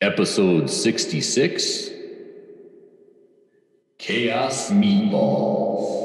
Episode 66, Chaos Meatballs.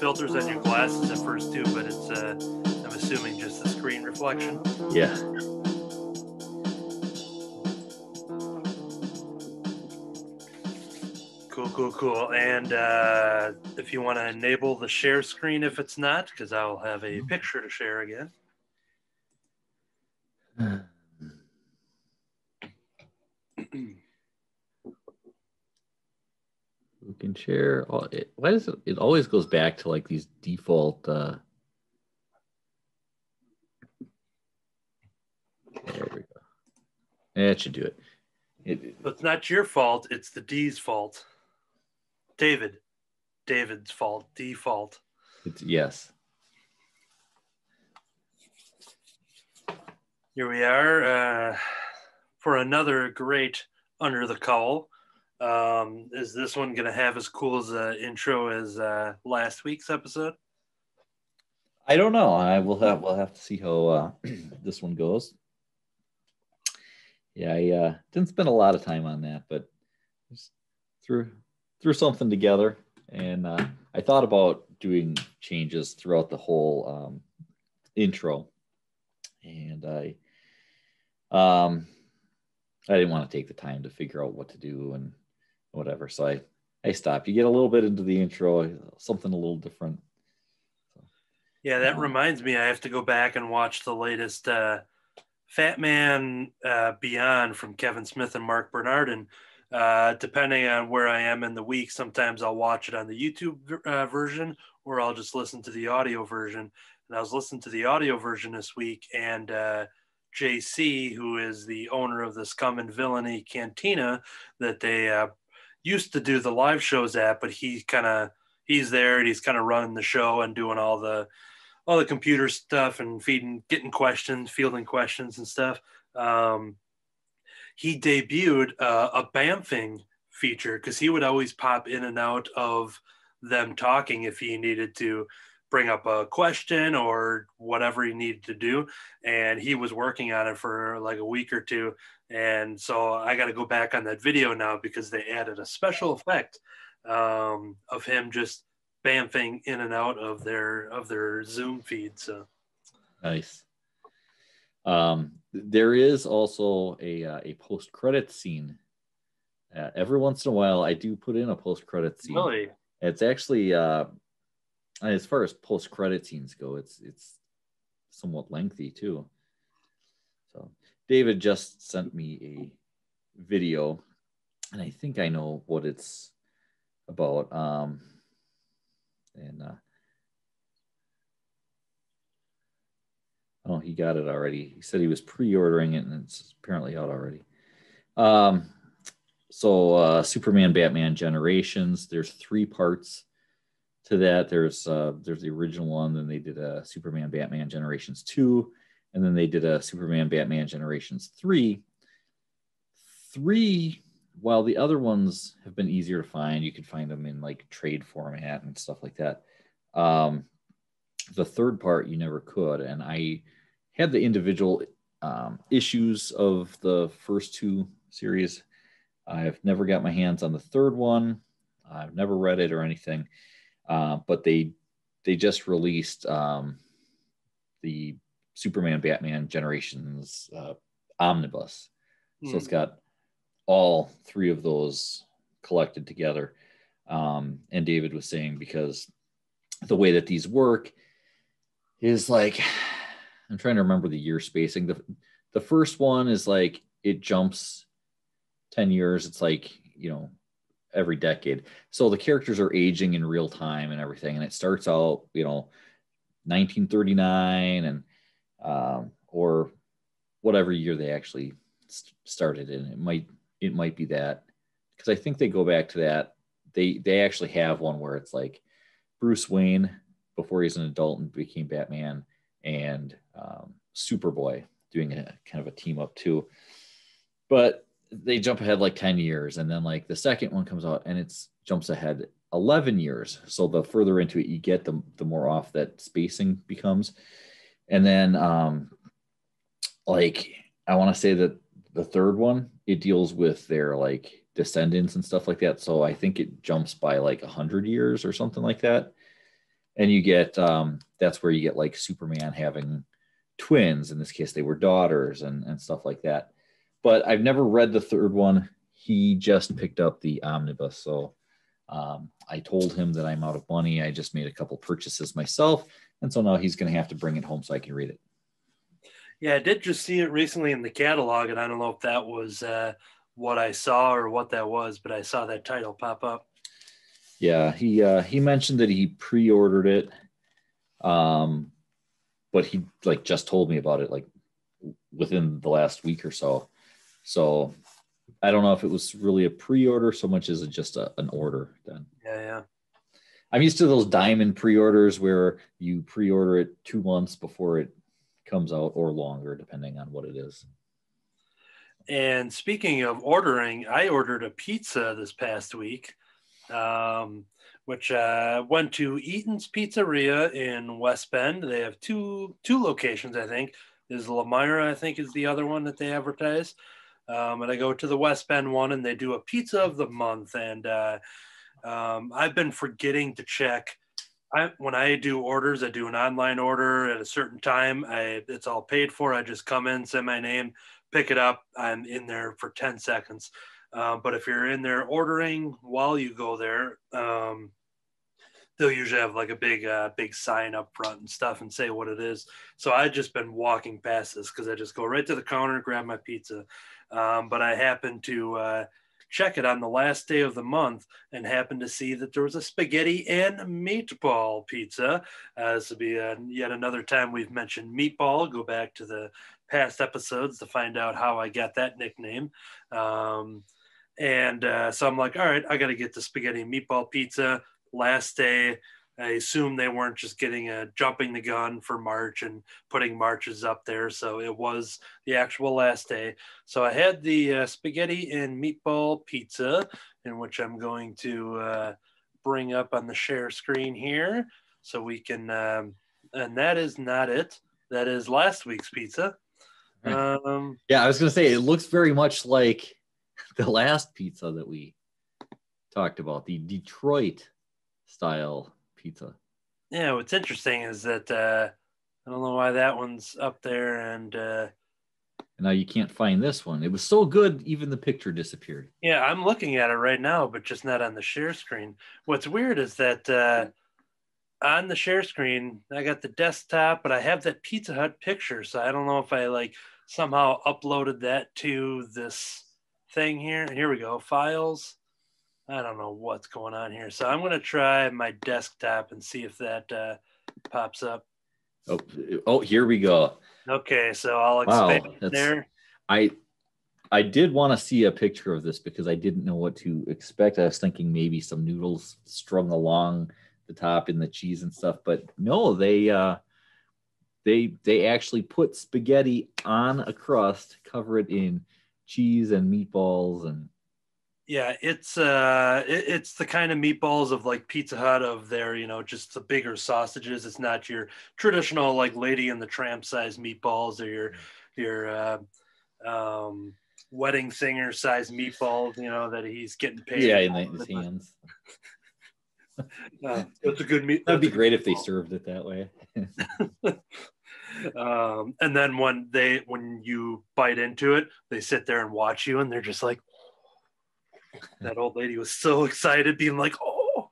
Filters on your glasses at first too, but it's I'm assuming just the screen reflection. Yeah. Cool. And if you want to enable the share screen if it's not, because I'll have a picture to share again. Who can share? Why does it always goes back to like these default there we go. That should do it. But it's not your fault, it's the D's fault. David's fault. Default. Yes. Here we are for another great Under the Cowl. Is this one going to have as cool as an intro as last week's episode? I don't know. We'll have to see how this one goes. Yeah, I didn't spend a lot of time on that, but just threw something together, and I thought about doing changes throughout the whole intro, and I didn't want to take the time to figure out what to do and whatever, so I stopped. You get a little bit into the intro, something a little different. Yeah, that reminds me, I have to go back and watch the latest Fat Man Beyond from Kevin Smith and Mark Bernardin. Depending on where I am in the week, sometimes I'll watch it on the YouTube version, or I'll just listen to the audio version. And I was listening to the audio version this week, and JC, who is the owner of the Scum and Villainy Cantina that they used to do the live shows at, but he's there and he's kind of running the show and doing all the computer stuff and fielding questions and stuff. He debuted a bamfing feature because he would always pop in and out of them talking if he needed to bring up a question or whatever he needed to do. And he was working on it for like a week or two. And so I got to go back on that video now because they added a special effect of him just bamfing in and out of their Zoom feed. So nice. There is also a post-credit scene. Every once in a while, I do put in a post-credit scene. Really? It's actually, as far as post-credit scenes go, it's somewhat lengthy too. So David just sent me a video, and I think I know what it's about. Oh, he got it already. He said he was pre-ordering it, and it's apparently out already. So Superman, Batman Generations. There's 3 parts to that. There's the original one, then they did a Superman, Batman Generations 2, and then they did a Superman, Batman Generations 3. While the other ones have been easier to find, you could find them in like trade format and stuff like that. The third part you never could, and I had the individual issues of the first 2 series. I've never got my hands on the third one. I've never read it or anything, but they just released the Superman Batman Generations omnibus, So it's got all three of those collected together. And David was saying, because the way that these work is like, I'm trying to remember the year spacing. The first one is like, it jumps 10 years. It's like, every decade. So the characters are aging in real time and everything. And it starts out, 1939 and, or whatever year they actually started in. It might be that, because I think they go back to that. They actually have one where it's like Bruce Wayne before he's an adult and became Batman, and Superboy doing a kind of a team up too. But they jump ahead like 10 years, and then like the second one comes out and it's jumps ahead 11 years. So the further into it you get, the more off that spacing becomes. And then like I want to say that the third one, it deals with their like descendants and stuff like that. So I think it jumps by like 100 years or something like that. And you get that's where you get like Superman having twins. In this case, they were daughters and stuff like that. But I've never read the third one. He just picked up the omnibus. So I told him that I'm out of money. I just made a couple purchases myself. And so now he's going to have to bring it home so I can read it. Yeah, I did just see it recently in the catalog, and I don't know if that was what I saw or what that was, but I saw that title pop up. Yeah, he mentioned that he pre-ordered it, but he like just told me about it like within the last week or so. So I don't know if it was really a pre-order so much as just an order then. Yeah. I'm used to those diamond pre-orders where you pre-order it 2 months before it comes out, or longer, depending on what it is. And speaking of ordering, I ordered a pizza this past week, which went to Eaton's Pizzeria in West Bend. They have two locations, I think. There's Lamira, I think, is the other one that they advertise. And I go to the West Bend one, and they do a pizza of the month. And I've been forgetting to check. When I do orders, I do an online order at a certain time. It's all paid for. I just come in, say my name, pick it up. I'm in there for 10 seconds. But if you're in there ordering while you go there, they'll usually have like a big sign up front and stuff and say what it is. So I just been walking past this because I just go right to the counter, grab my pizza. But I happened to check it on the last day of the month and happened to see that there was a spaghetti and meatball pizza. This will be yet another time we've mentioned meatball. Go back to the past episodes to find out how I got that nickname. So I'm like, all right, I got to get the spaghetti and meatball pizza. Last day, I assume they weren't just jumping the gun for March and putting marches up there. So it was the actual last day. So I had the spaghetti and meatball pizza, in which I'm going to bring up on the share screen here so we can, and that is not it. That is last week's pizza. Right. Yeah, I was going to say, it looks very much like the last pizza that we talked about, the Detroit style pizza. Yeah, what's interesting is that I don't know why that one's up there, and now you can't find this one. It was so good, even the picture disappeared. Yeah, I'm looking at it right now, but just not on the share screen. What's weird is that on the share screen, I got the desktop, but I have that Pizza Hut picture, so I don't know if I like somehow uploaded that to this thing here. Here we go, files. I don't know what's going on here. So I'm going to try my desktop and see if that pops up. Oh, here we go. Okay, so I'll expand there. I did want to see a picture of this because I didn't know what to expect. I was thinking maybe some noodles strung along the top in the cheese and stuff, but no, they actually put spaghetti on a crust, cover it in cheese and meatballs and. Yeah, it's the kind of meatballs of like Pizza Hut of their, just the bigger sausages. It's not your traditional like Lady and the Tramp size meatballs or your wedding singer size meatballs, that he's getting paid. Yeah, in his hands. That's a good meat. That'd be great if they served it that way. And then when you bite into it, they sit there and watch you, and they're just like, that old lady was so excited, being like, oh.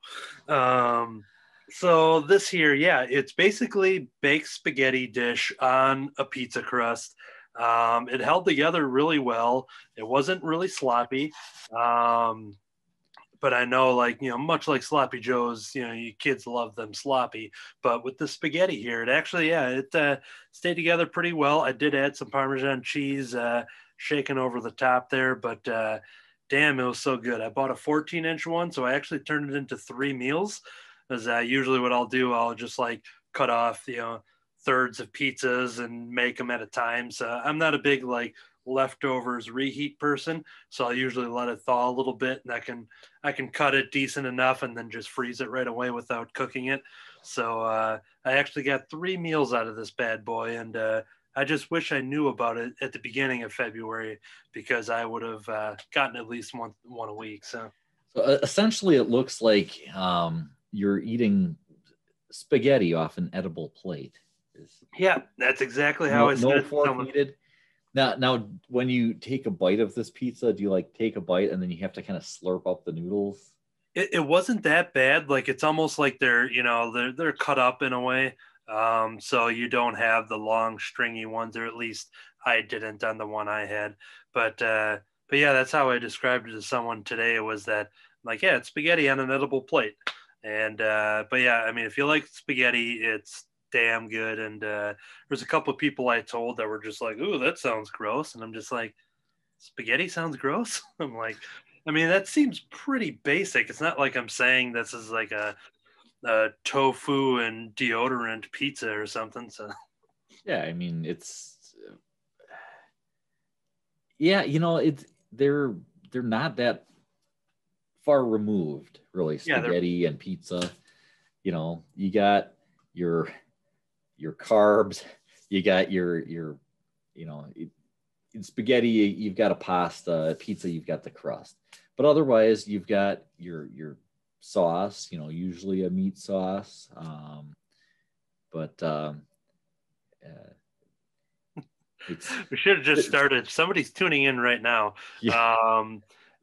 So this here, yeah, it's basically baked spaghetti dish on a pizza crust. It held together really well. It wasn't really sloppy. But I know, like, much like sloppy joes, you kids love them sloppy, but with the spaghetti here, it actually, yeah, it stayed together pretty well. I did add some Parmesan cheese shaken over the top there, but damn, it was so good. I bought a 14-inch one, so I actually turned it into 3 meals. As usually what I'll do, I'll just like cut off thirds of pizzas and make them at a time. So I'm not a big like leftovers reheat person, so I'll usually let it thaw a little bit, and I can cut it decent enough and then just freeze it right away without cooking it. So I actually got 3 meals out of this bad boy, and I just wish I knew about it at the beginning of February, because I would have gotten at least one a week. So essentially, it looks like you're eating spaghetti off an edible plate. Yeah, that's exactly how I said no it. fork needed. Now, when you take a bite of this pizza, do you like take a bite and then you have to kind of slurp up the noodles? It wasn't that bad. Like, it's almost like they're cut up in a way. So you don't have the long stringy ones, or at least I didn't on the one I had. But yeah, that's how I described it to someone today. It was that, like, yeah, it's spaghetti on an edible plate. And but yeah, I mean, if you like spaghetti, it's damn good. And there's a couple of people I told that were just like, "Ooh, that sounds gross," and I'm just like, "Spaghetti sounds gross." I'm like, I mean, that seems pretty basic. It's not like I'm saying this is like a tofu and deodorant pizza or something. So yeah, I mean, it's yeah, they're not that far removed, really. Spaghetti and pizza. You got your carbs, you got your in spaghetti, you've got a pasta. Pizza, you've got the crust. But otherwise, you've got your sauce, usually a meat sauce. We should have just started. Somebody's tuning in right now. Yeah.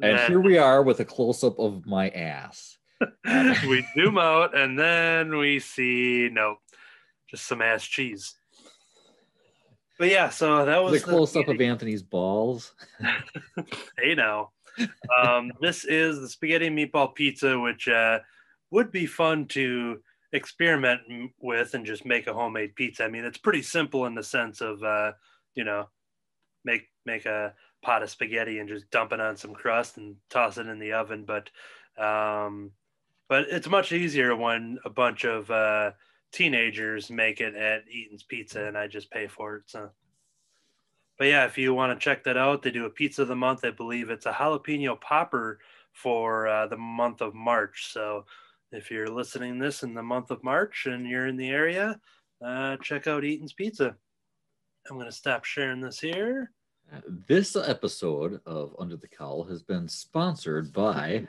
And here we are with a close-up of my ass. We zoom out, and then we see, nope, just some ass cheese. But yeah, so that was the close-up of Anthony's balls. Hey, now. This is the spaghetti meatball pizza, which would be fun to experiment with and just make a homemade pizza. I mean, it's pretty simple in the sense of, make a pot of spaghetti and just dump it on some crust and toss it in the oven. But it's much easier when a bunch of teenagers make it at Eaton's Pizza and I just pay for it. So, but yeah, if you want to check that out, they do a pizza of the month. I believe it's a jalapeno popper for the month of March. So if you're listening to this in the month of March and you're in the area, check out Eaton's Pizza. I'm going to stop sharing this here. This episode of Under the Cowl has been sponsored by...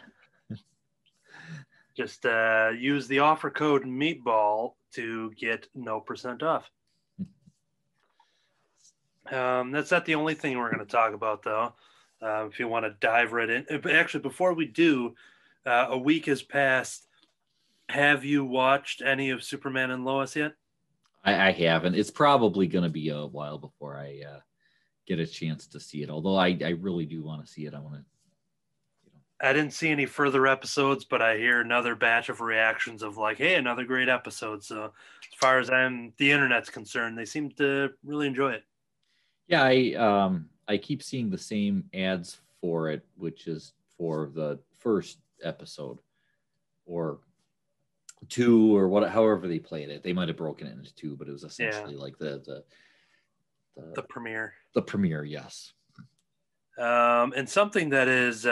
Just use the offer code Meatball to get no % off. That's not the only thing we're going to talk about, though. If you want to dive right in. Actually, before we do, a week has passed. Have you watched any of Superman and Lois yet? I haven't. It's probably going to be a while before I get a chance to see it. Although I really do want to see it. I didn't see any further episodes, but I hear another batch of reactions of like, hey, another great episode. So as far as the internet's concerned, they seem to really enjoy it. Yeah, I keep seeing the same ads for it, which is for the first episode or 2 or however they played it. They might have broken it into 2, but it was essentially like the premiere. The premiere, yes. And something that is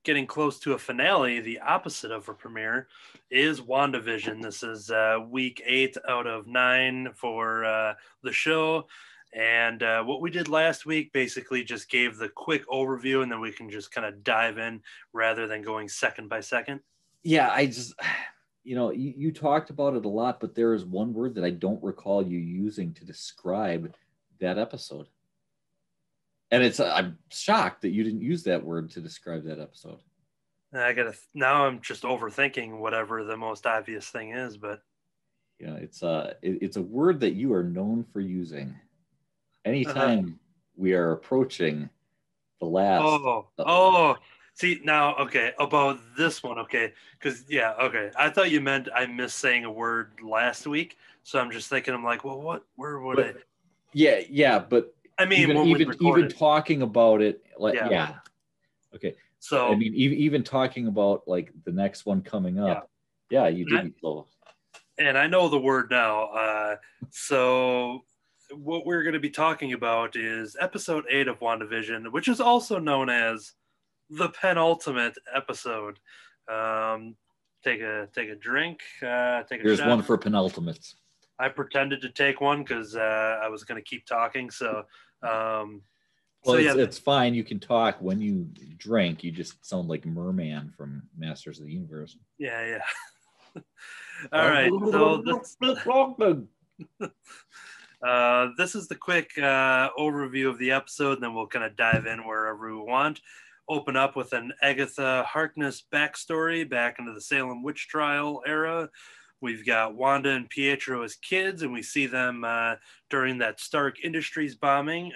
getting close to a finale, the opposite of a premiere, is WandaVision. This is week 8 out of 9 for the show. And what we did last week basically just gave the quick overview, and then we can just kind of dive in rather than going second by second. Yeah, you talked about it a lot, but there is one word that I don't recall you using to describe that episode. And I'm shocked that you didn't use that word to describe that episode. Now I'm just overthinking whatever the most obvious thing is, but it's a word that you are known for using anytime we are approaching the last. See now, okay, about this one, okay, because okay, I thought you meant I missed saying a word last week, so I'm just thinking, I'm like, well, what word would I? Yeah, but I mean, even talking about it, yeah. Okay. So I mean, even talking about like the next one coming up, you did so. And I know the word now. So what we're going to be talking about is episode 8 of WandaVision, which is also known as the penultimate episode. Take a drink. Take a There's shot. one for penultimates. I pretended to take one because I was going to keep talking. So, it's fine. You can talk when you drink. You just sound like Merman from Masters of the Universe. Yeah. All right. So this is the quick overview of the episode, and then we'll kind of dive in wherever we want. Open up with an Agatha Harkness backstory back into the Salem witch trial era. We've got Wanda and Pietro as kids, and we see them during that Stark Industries bombing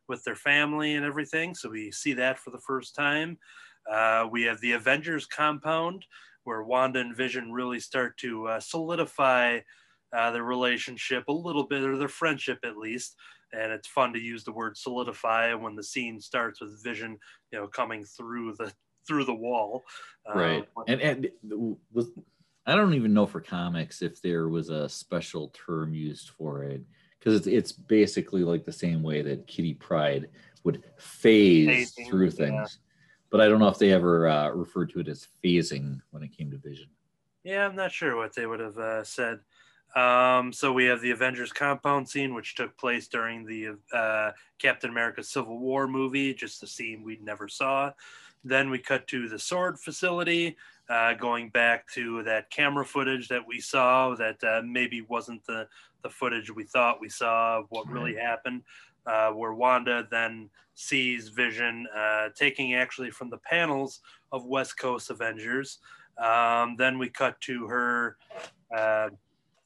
with their family and everything. So we see that for the first time. We have the Avengers compound, where Wanda and Vision really start to solidify their relationship a little bit, or their friendship at least. And it's fun to use the word solidify when the scene starts with Vision, coming through the wall. Right. And I don't even know for comics if there was a special term used for it, because it's basically like the same way that Kitty Pryde would phase through things. Yeah. But I don't know if they ever referred to it as phasing when it came to Vision. Yeah, I'm not sure what they would have said. So we have the Avengers compound scene, which took place during the Captain America Civil War movie, just a scene we never saw. Then we cut to the sword facility, going back to that camera footage that we saw that maybe wasn't the footage we thought we saw of what really happened, where Wanda then sees Vision taking actually from the panels of West Coast Avengers. Then we cut to her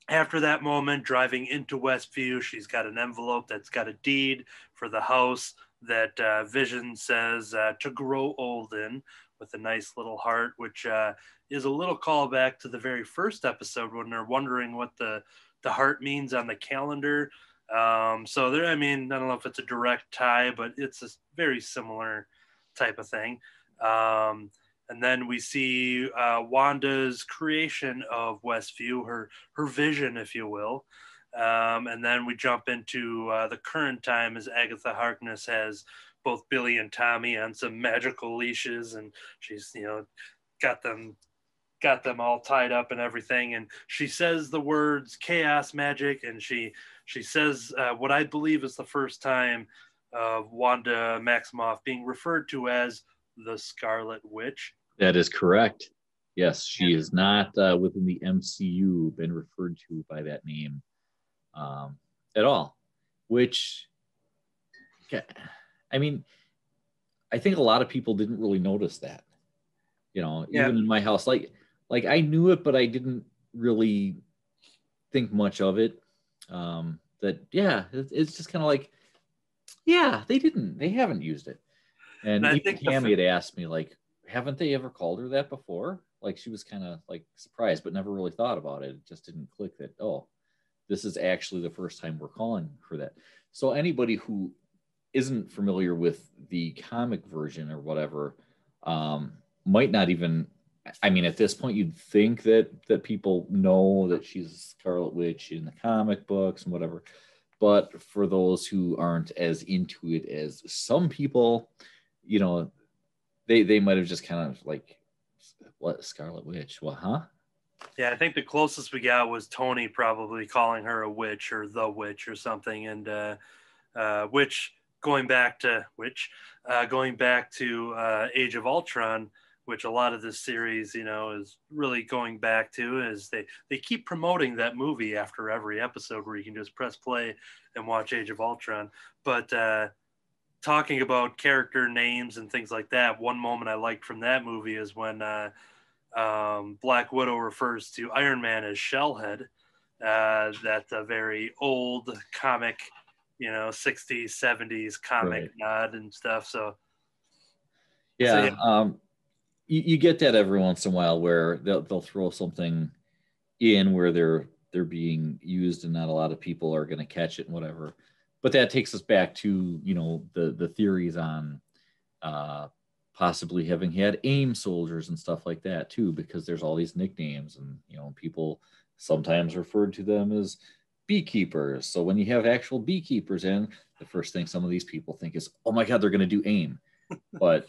after that moment driving into Westview. She's got an envelope that's got a deed for the house that Vision says to grow old in, with a nice little heart, which is a little callback to the very first episode when they're wondering what the heart means on the calendar. So there, I don't know if it's a direct tie, but it's a very similar type of thing. And then we see Wanda's creation of Westview, her vision, if you will. And then we jump into the current time as Agatha Harkness has both Billy and Tommy on some magical leashes, and she's got them all tied up and everything. And she says the words chaos magic, and she says what I believe is the first time of Wanda Maximoff being referred to as the Scarlet Witch. That is correct. Yes, she is not within the MCU been referred to by that name at all, which, I think a lot of people didn't really notice that, even in my house, like I knew it, but I didn't really think much of it. It's just kind of like, they haven't used it. And even Tammy had asked me, like, haven't they ever called her that before? Like, she was kind of like surprised, but never really thought about it. It just didn't click that, this is actually the first time we're calling her that. So anybody who isn't familiar with the comic version or whatever might not even, at this point, you'd think that people know that she's Scarlet Witch in the comic books and whatever. But for those who aren't as into it as some people, they might have just kind of like, what, Scarlet Witch? What, huh? Yeah, I think the closest we got was Tony probably calling her a witch or the witch or something. And going back to Age of Ultron, which a lot of this series, is really going back to, is they keep promoting that movie after every episode where you can just press play and watch Age of Ultron. But talking about character names and things like that, one moment I liked from that movie is when Black Widow refers to Iron Man as Shellhead. That's a very old comic, 60s, 70s comic nod and stuff. So yeah. You get that every once in a while where they'll throw something in where they're being used and not a lot of people are going to catch it and whatever. But that takes us back to, the theories on possibly having had AIM soldiers and stuff like that too, because there's all these nicknames and, people sometimes referred to them as beekeepers. So when you have actual beekeepers in, the first thing some of these people think is, oh my God, they're going to do AIM. But,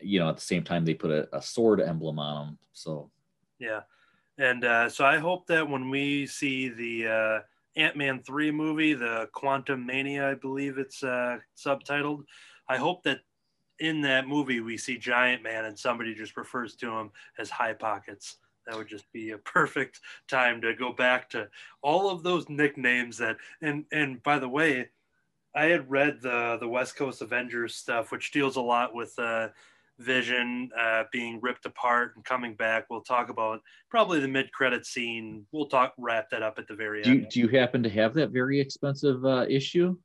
at the same time, they put a sword emblem on them. So, yeah. And so I hope that when we see the Ant-Man 3 movie, the Quantum Mania, I believe it's subtitled, I hope that in that movie we see Giant Man and somebody just refers to him as High Pockets. That would just be a perfect time to go back to all of those nicknames that, and by the way, I had read the West Coast Avengers stuff, which deals a lot with Vision being ripped apart and coming back. We'll talk about probably the mid-credit scene. We'll wrap that up at the very end. Do you happen to have that very expensive issue?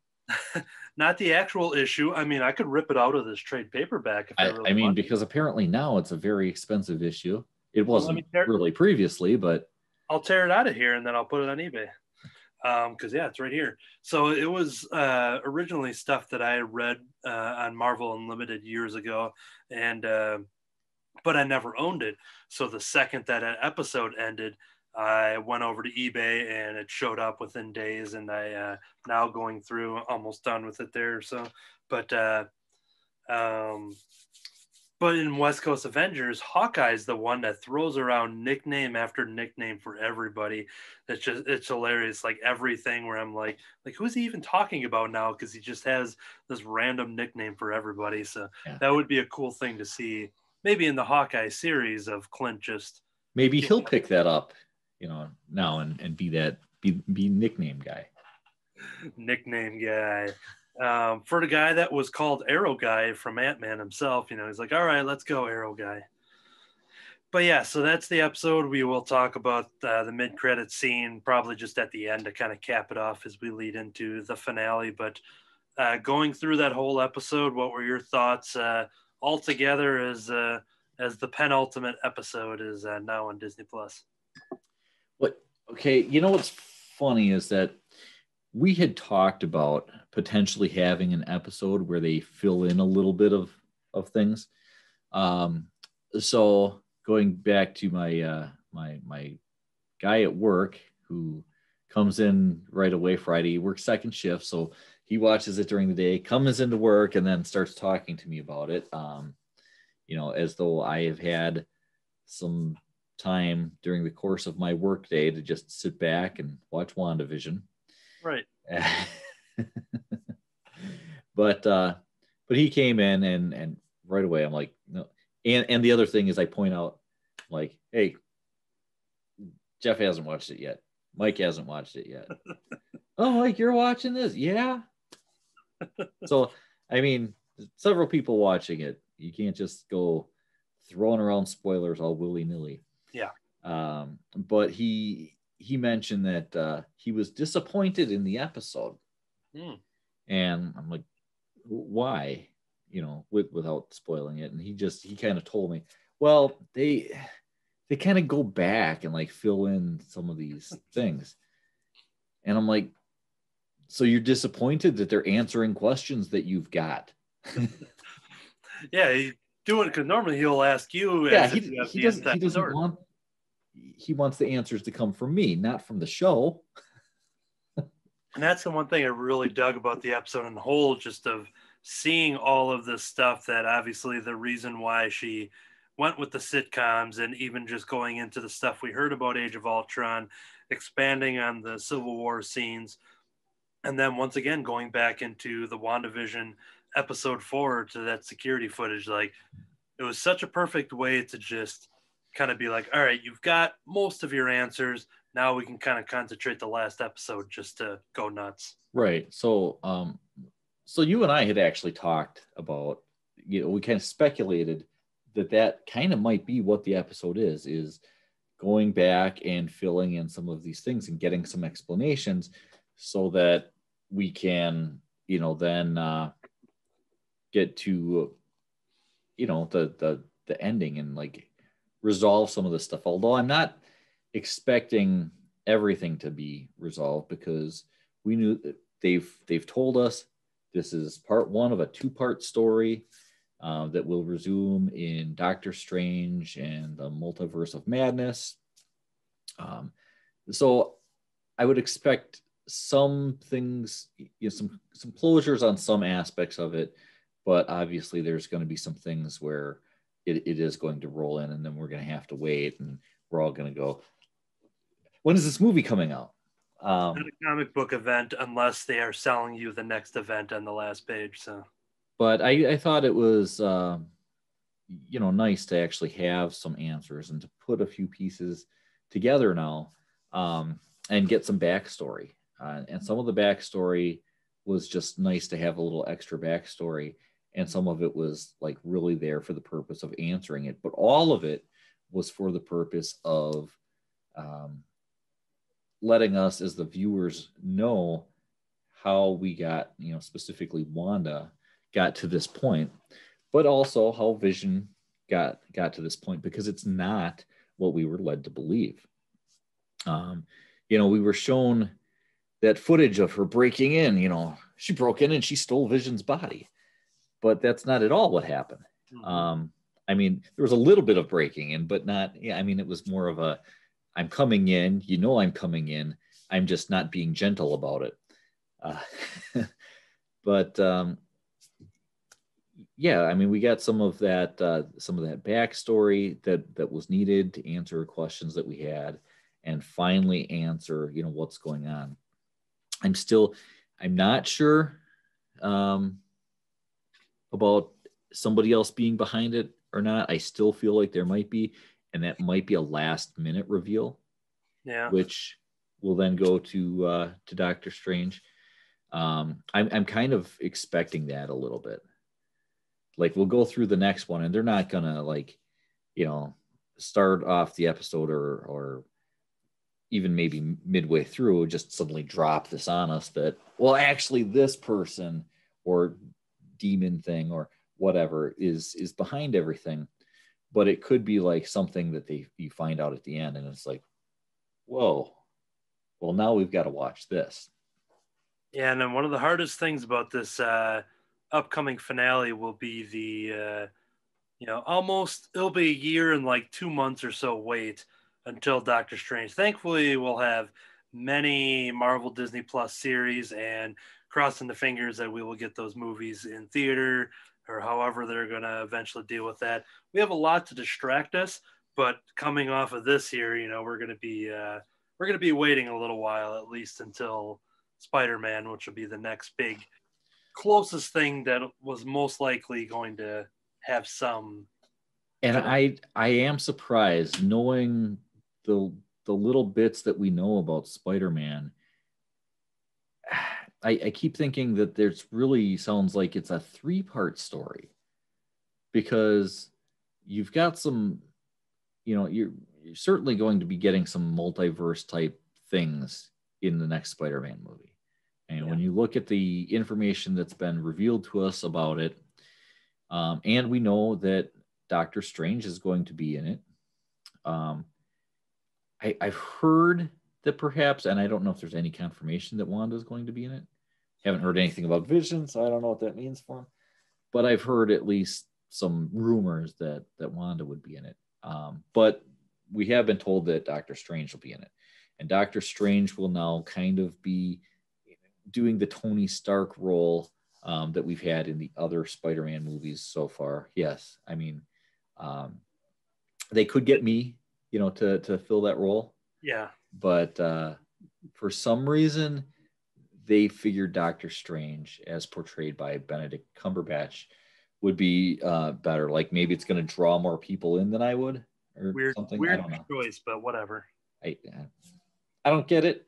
Not the actual issue. I mean, I could rip it out of this trade paperback if I really want. Because apparently now it's a very expensive issue. It wasn't really previously, but I'll tear it out of here and then I'll put it on eBay. Because it's right here. So it was originally stuff that I read on Marvel Unlimited years ago, and but I never owned it. So the second that an episode ended, I went over to eBay and it showed up within days, and I now going through, almost done with it there. So, but in West Coast Avengers, Hawkeye's the one that throws around nickname after nickname for everybody. It's hilarious. Like everything where I'm like who's he even talking about now? Because he just has this random nickname for everybody. So that would be a cool thing to see. Maybe in the Hawkeye series of Clint just. Maybe he'll pick that up, now and be nickname guy. Nickname guy. For the guy that was called Arrow Guy from Ant-Man himself, he's like, all right, let's go, Arrow Guy. But yeah, so that's the episode. We will talk about the mid-credit scene probably just at the end to kind of cap it off as we lead into the finale. But going through that whole episode, what were your thoughts altogether as the penultimate episode is now on Disney Plus? Okay, what's funny is that we had talked about potentially having an episode where they fill in a little bit of things. So going back to my my guy at work who comes in right away Friday, he works second shift, so he watches it during the day, comes into work, and then starts talking to me about it. As though I have had some time during the course of my work day to just sit back and watch WandaVision. Right. But he came in and right away I'm like, no. And the other thing is I point out, like, hey, Jeff hasn't watched it yet. Mike hasn't watched it yet. Oh, Mike, you're watching this? Yeah. So, several people watching it. You can't just go throwing around spoilers all willy-nilly. Yeah. But he mentioned that he was disappointed in the episode. And I'm like, why? Without spoiling it. And he kind of told me, well, they kind of go back and like fill in some of these things. And I'm like, so you're disappointed that they're answering questions that you've got? Yeah, he's doing it because normally he'll ask you. Yeah, he doesn't want. He wants the answers to come from me, not from the show. And that's the one thing I really dug about the episode in the whole, just of seeing all of this stuff that obviously the reason why she went with the sitcoms and even just going into the stuff we heard about Age of Ultron, expanding on the Civil War scenes, and then once again going back into the WandaVision episode 4 to that security footage. Like, it was such a perfect way to just kind of be like, all right, you've got most of your answers. Now we can kind of concentrate the last episode just to go nuts. Right. So, so you and I had actually talked about, we kind of speculated that kind of might be what the episode is going back and filling in some of these things and getting some explanations so that we can, then get to, the ending and like resolve some of this stuff. Although I'm not expecting everything to be resolved, because we knew that they've told us this is part one of a 2-part story that will resume in Doctor Strange and the Multiverse of Madness. So I would expect some things, some closures on some aspects of it, but obviously there's going to be some things where it is going to roll in, and then we're going to have to wait, and we're all going to go, when is this movie coming out? Not a comic book event unless they are selling you the next event on the last page. So, but I thought it was, nice to actually have some answers and to put a few pieces together now, and get some backstory. And some of the backstory was just nice to have a little extra backstory. And some of it was like really there for the purpose of answering it. But all of it was for the purpose of letting us as the viewers know how we got, specifically Wanda got to this point, but also how Vision got to this point, because it's not what we were led to believe. We were shown that footage of her breaking in, she broke in and she stole Vision's body, but that's not at all what happened. mm-hmm. There was a little bit of breaking in, but not, it was more of a, I'm coming in, I'm coming in, I'm just not being gentle about it. But we got some of that backstory that was needed to answer questions that we had, and finally answer, what's going on. I'm not sure about somebody else being behind it or not. I still feel like there might be, and that might be a last minute reveal. Yeah. Which will then go to Doctor Strange. I'm kind of expecting that a little bit. Like, we'll go through the next one, and they're not gonna start off the episode or even maybe midway through just suddenly drop this on us that, well, actually this person or demon thing or whatever is behind everything. But it could be like something that you find out at the end, and it's like, whoa, well, now we've got to watch this. Yeah, and then one of the hardest things about this upcoming finale will be the, it'll be a year and like 2 months or so wait until Doctor Strange. Thankfully, we'll have many Marvel Disney Plus series, and crossing the fingers that we will get those movies in theater, or however they're going to eventually deal with that. We have a lot to distract us, but coming off of this here, we're going to be waiting a little while, at least until Spider-Man, which will be the next big closest thing that was most likely going to have some. And I am surprised, knowing the little bits that we know about Spider-Man. I keep thinking that there's really sounds like it's a 3-part story, because you've got some, you're certainly going to be getting some multiverse type things in the next Spider-Man movie. And when you look at the information that's been revealed to us about it, and we know that Doctor Strange is going to be in it. I've heard that perhaps, and I don't know if there's any confirmation that Wanda is going to be in it. Haven't heard anything about Vision, so I don't know what that means for him. But I've heard at least some rumors that Wanda would be in it. But we have been told that Doctor Strange will be in it. And Doctor Strange will now kind of be doing the Tony Stark role that we've had in the other Spider-Man movies so far. Yes, they could get me, to fill that role. Yeah. But for some reason, they figured Doctor Strange, as portrayed by Benedict Cumberbatch, would be better. Like maybe it's going to draw more people in than I would, or Weird, something. I weird don't know. choice, but whatever. I don't get it,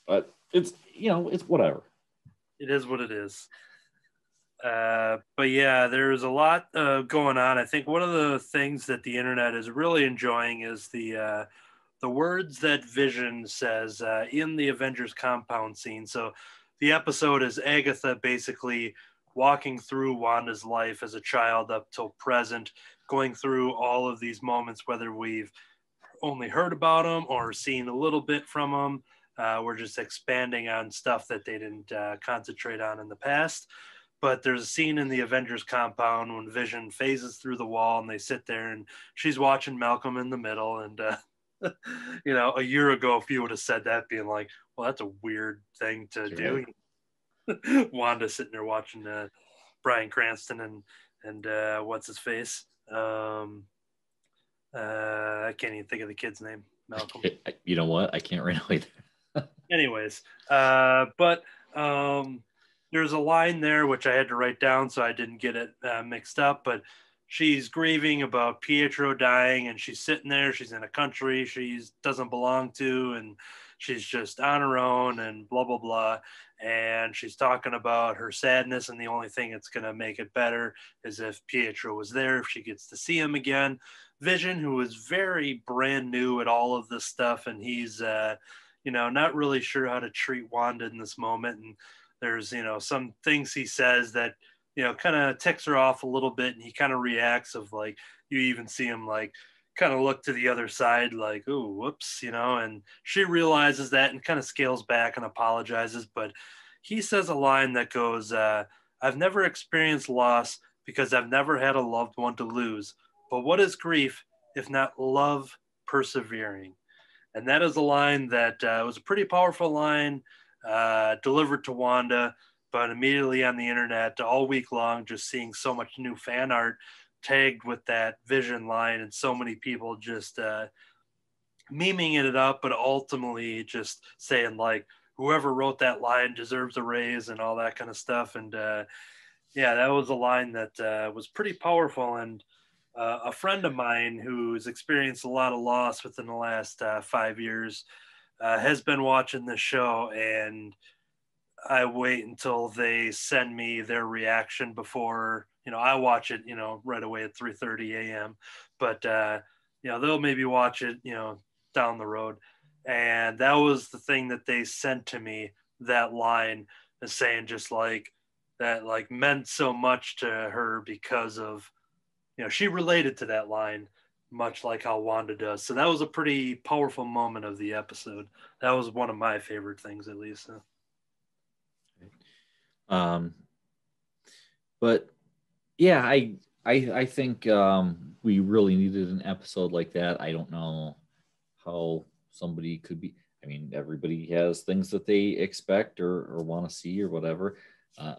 but it's it's whatever. It is what it is. But yeah, there's a lot going on. I think one of the things that the internet is really enjoying is the words that Vision says in the Avengers compound scene. So the episode is Agatha basically walking through Wanda's life as a child up till present, going through all of these moments, whether we've only heard about them or seen a little bit from them. We're just expanding on stuff that they didn't concentrate on in the past. But there's a scene in the Avengers compound when Vision phases through the wall and they sit there and she's watching Malcolm in the middle. And, a year ago, if you would have said that, being like, well, that's a weird thing to do. Right. Wanda sitting there watching Bryan Cranston and what's his face? I can't even think of the kid's name. Malcolm. You know what? I can't right now either. Anyways, there's a line there which I had to write down so I didn't get it mixed up, but she's grieving about Pietro dying and she's sitting there. She's in a country she doesn't belong to and she's just on her own and blah, blah, blah. And she's talking about her sadness and the only thing that's going to make it better is if Pietro was there, if she gets to see him again. Vision, who is very brand new at all of this stuff, and he's, not really sure how to treat Wanda in this moment. And there's, some things he says that, kind of ticks her off a little bit. And he kind of reacts of like, you even see him like kind of look to the other side like, oh, whoops, and she realizes that and kind of scales back and apologizes. But he says a line that goes, I've never experienced loss because I've never had a loved one to lose. But what is grief if not love persevering? And that is a line that was a pretty powerful line delivered to Wanda, but immediately on the internet all week long, just seeing so much new fan art tagged with that Vision line and so many people just memeing it up, but ultimately just saying like, whoever wrote that line deserves a raise and all that kind of stuff. And that was a line that was pretty powerful. And a friend of mine who's experienced a lot of loss within the last 5 years has been watching this show, and I wait until they send me their reaction before, I watch it, right away at 3:30 a.m. But, they'll maybe watch it, down the road. And that was the thing that they sent to me, that line is saying just like that, like meant so much to her because of, she related to that line much like how Wanda does. So that was a pretty powerful moment of the episode. That was one of my favorite things, at least. So. But yeah, I think we really needed an episode like that. I don't know how somebody could be. I mean, everybody has things that they expect or want to see or whatever.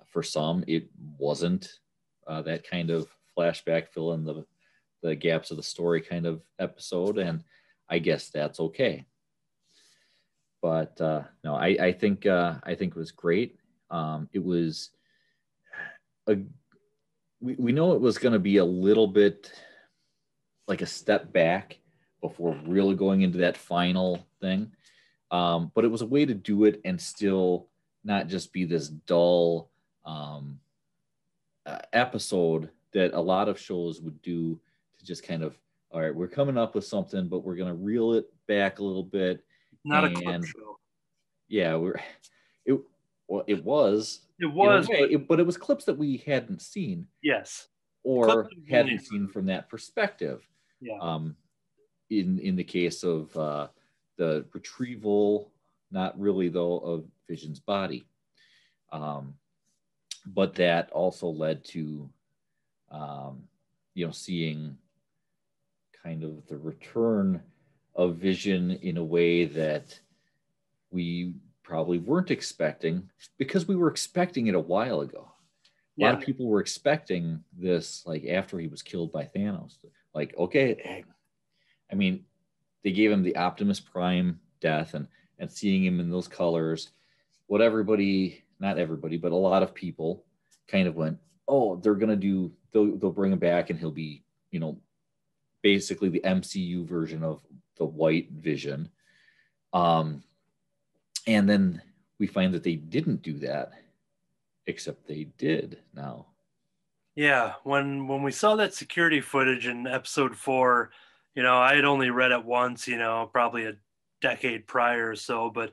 For some, it wasn't that kind of flashback, fill in the gaps of the story kind of episode, and I guess that's okay. But no, I think it was great. It was we know it was going to be a little bit like a step back before really going into that final thing, but it was a way to do it and still not just be this dull episode that a lot of shows would do, to just kind of, all right, we're coming up with something, but we're going to reel it back a little bit. Not a clip show. Yeah, it was. But it was clips that we hadn't seen. Yes. Or hadn't seen from that perspective. Yeah. In the case of the retrieval, not really though, of Vision's body. But that also led to seeing kind of the return of Vision in a way that we probably weren't expecting, because we were expecting it a while ago. A lot of people were expecting this, like after he was killed by Thanos. Like, okay, I mean, they gave him the Optimus Prime death, and seeing him in those colors, what everybody, not everybody, but a lot of people kind of went, oh, they're going to do they'll bring him back, and he'll be, basically the MCU version of the White Vision. And then we find that they didn't do that, except they did now. Yeah, when we saw that security footage in episode 4, I had only read it once, probably a decade prior or so, but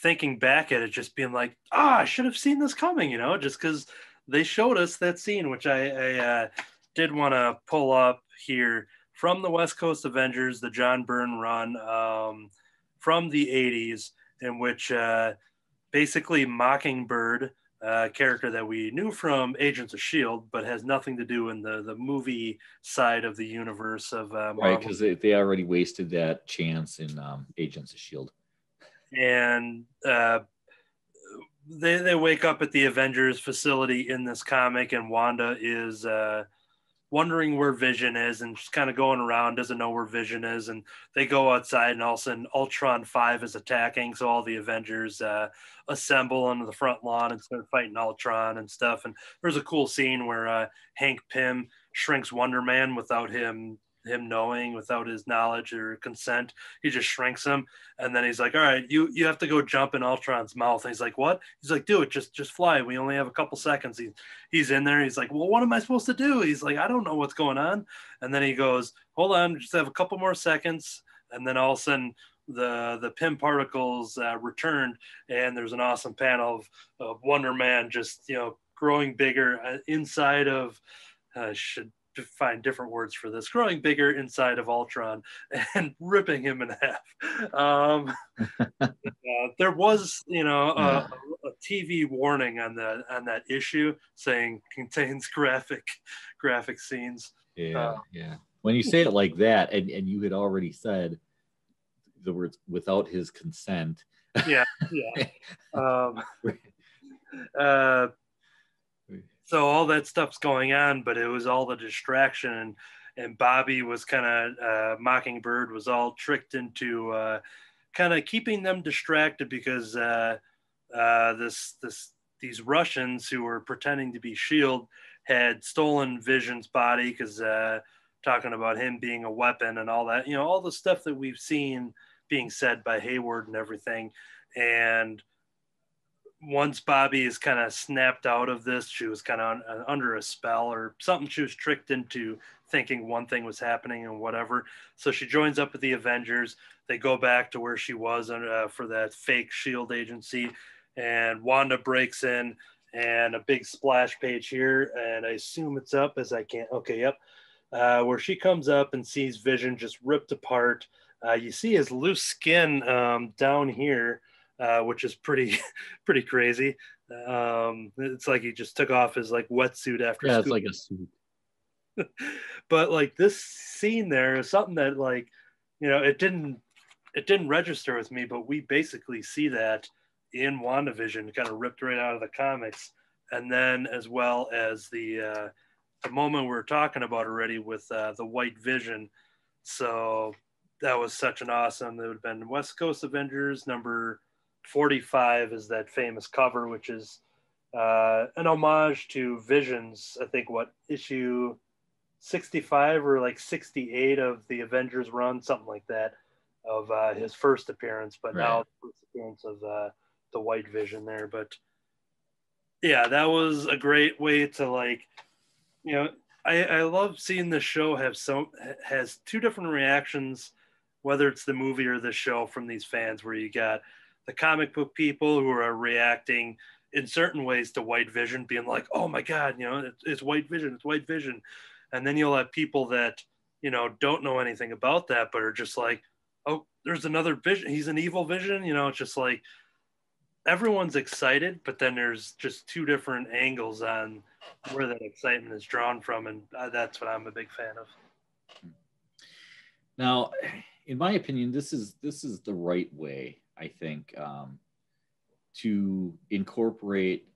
thinking back at it, just being like, I should have seen this coming, just because they showed us that scene, which I did want to pull up here from the West Coast Avengers, the John Byrne run from the 80s, in which basically Mockingbird, character that we knew from Agents of S.H.I.E.L.D., but has nothing to do in the movie side of the universe of Marvel. Right, because they already wasted that chance in Agents of S.H.I.E.L.D. And they wake up at the Avengers facility in this comic, and Wanda is wondering where Vision is, and just kind of going around, doesn't know where Vision is. And they go outside, and all of a sudden Ultron 5 is attacking. So all the Avengers assemble onto the front lawn and start fighting Ultron and stuff. And there's a cool scene where Hank Pym shrinks Wonder Man without him knowing, without his knowledge or consent. He just shrinks him, and then he's like, all right, you have to go jump in Ultron's mouth. And he's like, what? He's like, do it, just fly, we only have a couple seconds. He's in there, he's like, well, what am I supposed to do? He's like, I don't know what's going on. And then he goes, hold on, just have a couple more seconds. And then all of a sudden the Pym particles returned, and there's an awesome panel of Wonder Man just growing bigger inside of should find different words for this, growing bigger inside of Ultron and ripping him in half. There was a TV warning on that issue saying contains graphic scenes. Yeah. When you say it like that, and you had already said the words without his consent. Yeah. So all that stuff's going on, but it was all the distraction, and Bobby was kind of Mockingbird was all tricked into kind of keeping them distracted, because these Russians who were pretending to be S.H.I.E.L.D. had stolen Vision's body, because talking about him being a weapon and all that, all the stuff that we've seen being said by Hayward and everything. And once Bobby is kind of snapped out of this, she was kind of under a spell or something. She was tricked into thinking one thing was happening and whatever. So she joins up with the Avengers. They go back to where she was for that fake S.H.I.E.L.D. agency. And Wanda breaks in, and a big splash page here. And I assume it's up as I can't. Okay, yep. Where she comes up and sees Vision just ripped apart. You see his loose skin down here. Which is pretty crazy. It's like he just took off his wetsuit after school. It's like a suit. But this scene there is something that it didn't register with me, but we basically see that in WandaVision, kind of ripped right out of the comics. And then as well as the moment we were talking about already with the White Vision. So that was such an awesome, it would have been West Coast Avengers number 45 is that famous cover, which is an homage to Vision's, I think, issue 65 or 68 of the Avengers run, something like that, of his first appearance, but now the first appearance of the White Vision there. But yeah, that was a great way to I love seeing the show has two different reactions, whether it's the movie or the show, from these fans, where you got the comic book people who are reacting in certain ways to White Vision, being like, oh my God, it's White Vision, it's White Vision. And then you'll have people that, don't know anything about that, but are just like, oh, there's another Vision. He's an evil Vision. It's just like everyone's excited, but then there's just two different angles on where that excitement is drawn from. And that's what I'm a big fan of. Now, in my opinion, this is the right way, I think, to incorporate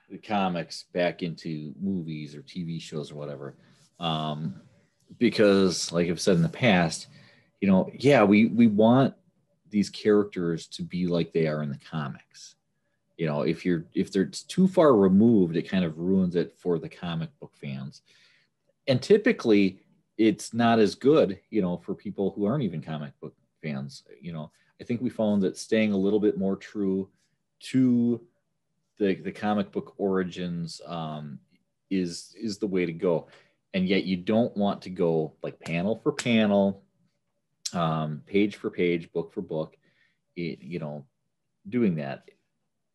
the comics back into movies or TV shows or whatever. Because, like I've said in the past, we want these characters to be like they are in the comics. You know, if they're too far removed, it kind of ruins it for the comic book fans. And typically it's not as good, you know, for people who aren't even comic book fans. You know, I think we found that staying a little bit more true to the comic book origins is the way to go. And yet you don't want to go like panel for panel, page for page, book for book. You know, doing that,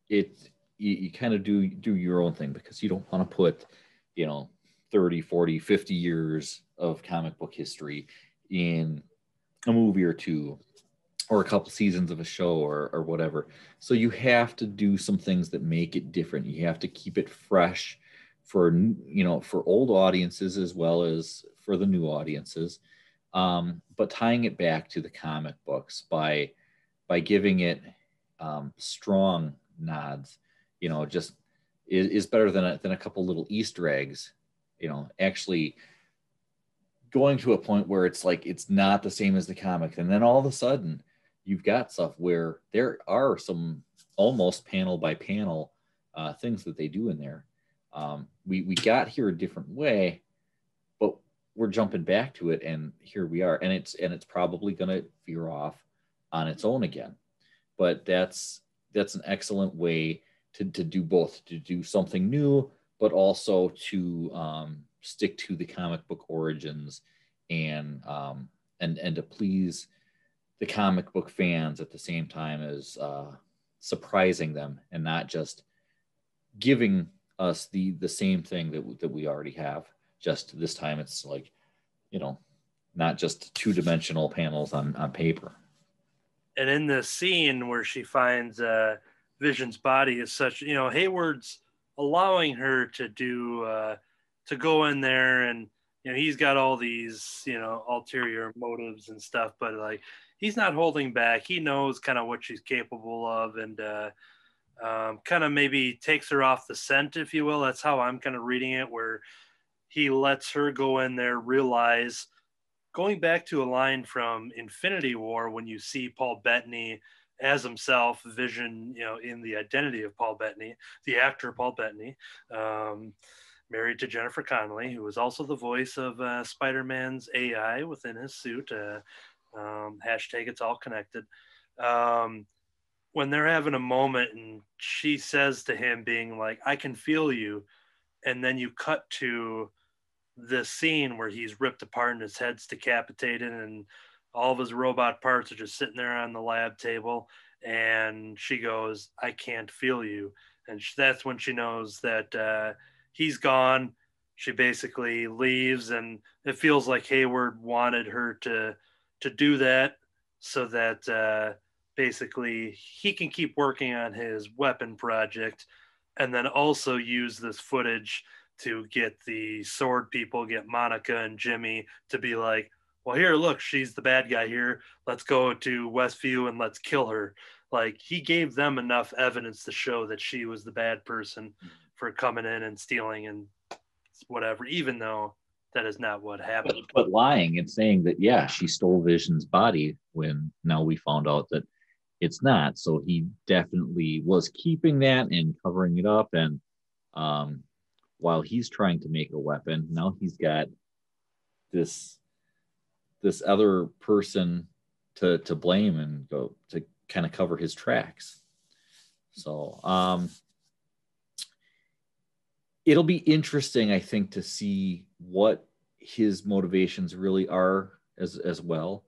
you kind of do your own thing, because you don't want to put, you know, 30, 40, 50 years of comic book history in a movie or two, or a couple seasons of a show, or whatever. So you have to do some things that make it different. You have to keep it fresh for, you know, for old audiences as well as for the new audiences. But tying it back to the comic books by giving it strong nods, you know, just is better than a couple little Easter eggs, you know, actually going to a point where it's like it's not the same as the comic. And then all of a sudden you've got stuff where there are some almost panel by panel things that they do in there. We got here a different way, but we're jumping back to it, and here we are. And it's probably going to veer off on its own again. But that's an excellent way to do both, to do something new, but also to stick to the comic book origins, and to please the comic book fans at the same time as surprising them, and not just giving us the same thing that we already have. Just this time it's like, you know, not just two-dimensional panels on paper. And in this scene where she finds Vision's body is such, you know, Hayward's allowing her to do to go in there, and you know he's got all these, you know, ulterior motives and stuff, but like he's not holding back. He knows kind of what she's capable of, and kind of maybe takes her off the scent, if you will. That's how I'm kind of reading it, where he lets her go in there, realize, going back to a line from Infinity War, when you see Paul Bettany as himself, Vision, you know, in the identity of Paul Bettany, the actor Paul Bettany, married to Jennifer Connelly, who was also the voice of Spider-Man's AI within his suit. Hashtag it's all connected. When they're having a moment and she says to him, being like, I can feel you. And then you cut to this scene where he's ripped apart and his head's decapitated and all of his robot parts are just sitting there on the lab table. And she goes, I can't feel you. And that's when she knows that he's gone. She basically leaves, and it feels like Hayward wanted her to do that so that basically he can keep working on his weapon project, and then also use this footage to get the sword people, get Monica and Jimmy to be like, well, here, look, she's the bad guy here. Let's go to Westview and let's kill her. Like, he gave them enough evidence to show that she was the bad person for coming in and stealing and whatever, even though that is not what happened. But lying and saying that, yeah, she stole Vision's body, when now we found out that it's not. So he definitely was keeping that and covering it up. And while he's trying to make a weapon, now he's got this other person to blame and go to kind of cover his tracks. So it'll be interesting, I think, to see what his motivations really are as well.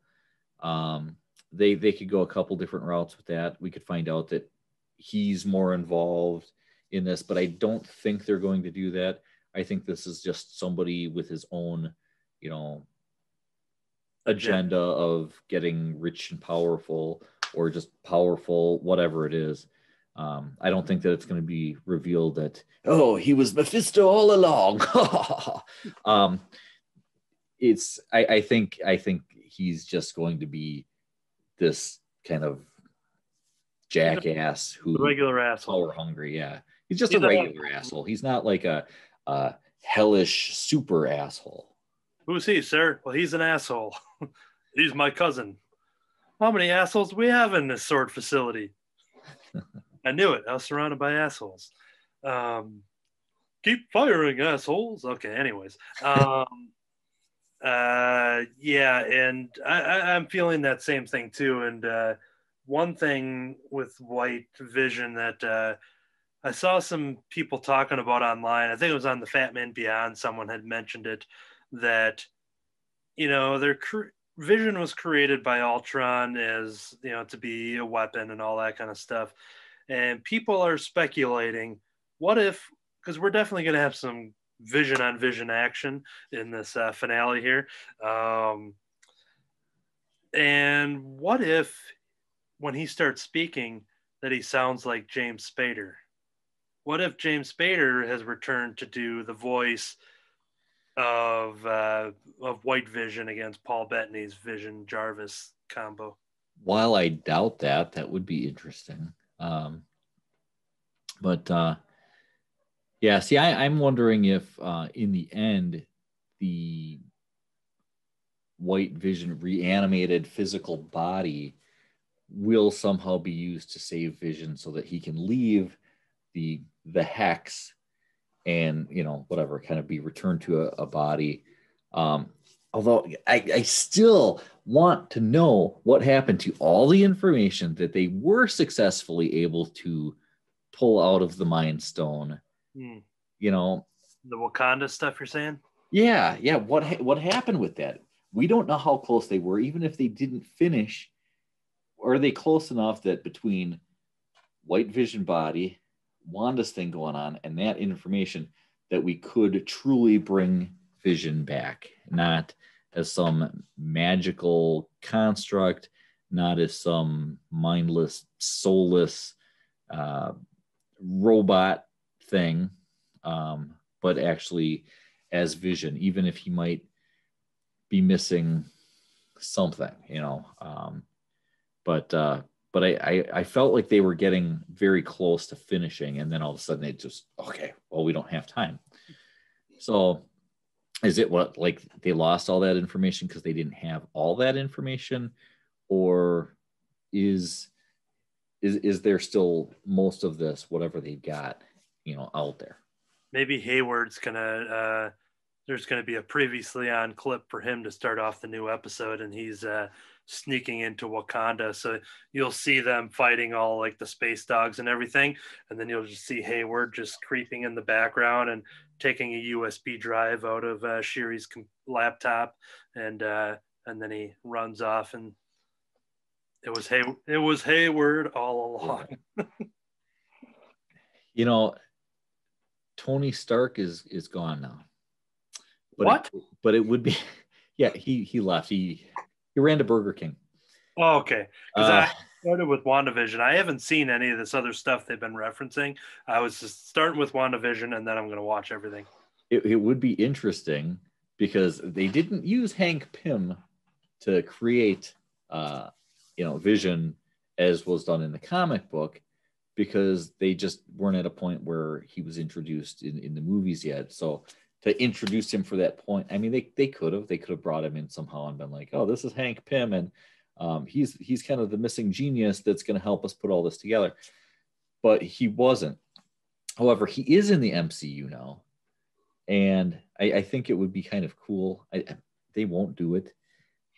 They could go a couple different routes with that. We could find out that he's more involved in this, but I don't think they're going to do that. I think this is just somebody with his own, you know, agenda of getting rich and powerful, or just powerful, whatever it is. I don't think that it's going to be revealed that, oh, he was Mephisto all along. I think he's just going to be this kind of jackass who regular asshole, power hungry. Yeah, he's just a regular asshole. He's not like a hellish super asshole. Who's he, sir? Well, he's an asshole. He's my cousin. How many assholes do we have in this sword facility? I knew it. I was surrounded by assholes. Keep firing, assholes. Okay, anyways. Yeah, and I'm feeling that same thing too. And one thing with White Vision that I saw some people talking about online, I think it was on the Fat Man Beyond, someone had mentioned it, that, their Vision was created by Ultron as, to be a weapon and all that kind of stuff. And people are speculating, what if, because we're definitely going to have some vision on vision action in this finale here. And what if when he starts speaking that he sounds like James Spader? What if James Spader has returned to do the voice of White Vision against Paul Bettany's Vision Jarvis combo? While I doubt that, that would be interesting. But yeah, see, I'm wondering if in the end, the White Vision reanimated physical body will somehow be used to save Vision so that he can leave the hex and, whatever, kind of be returned to a body. Although I still want to know what happened to all the information that they were successfully able to pull out of the Mind Stone. The Wakanda stuff you're saying? Yeah. What happened with that? We don't know how close they were. Even if they didn't finish, are they close enough that between White Vision body, Wanda's thing going on, and that information, that we could truly bring Vision back, not as some magical construct, not as some mindless, soulless robot thing, but actually as Vision, even if he might be missing something, but I felt like they were getting very close to finishing, and then all of a sudden it just, okay, well, we don't have time. So is it what, like, they lost all that information because they didn't have all that information, or is there still most of this, whatever they've got, out there? Maybe Hayward's gonna there's gonna be a previously on clip for him to start off the new episode, and he's sneaking into Wakanda, so you'll see them fighting all like the space dogs and everything, and then you'll just see Hayward just creeping in the background and taking a USB drive out of Shiri's laptop, and then he runs off, and it was Hayward all along. Tony Stark is gone now. But but it would be, yeah, he left. He ran to Burger King. Oh, okay. Because I started with WandaVision. I haven't seen any of this other stuff they've been referencing. I was just starting with WandaVision, and then I'm going to watch everything. It would be interesting because they didn't use Hank Pym to create, Vision as was done in the comic book, because they just weren't at a point where he was introduced in the movies yet. So to introduce him for that point, I mean, they could have brought him in somehow and been like, oh, this is Hank Pym, and he's kind of the missing genius that's going to help us put all this together. But he wasn't. However, he is in the MCU now, and I think it would be kind of cool. They won't do it,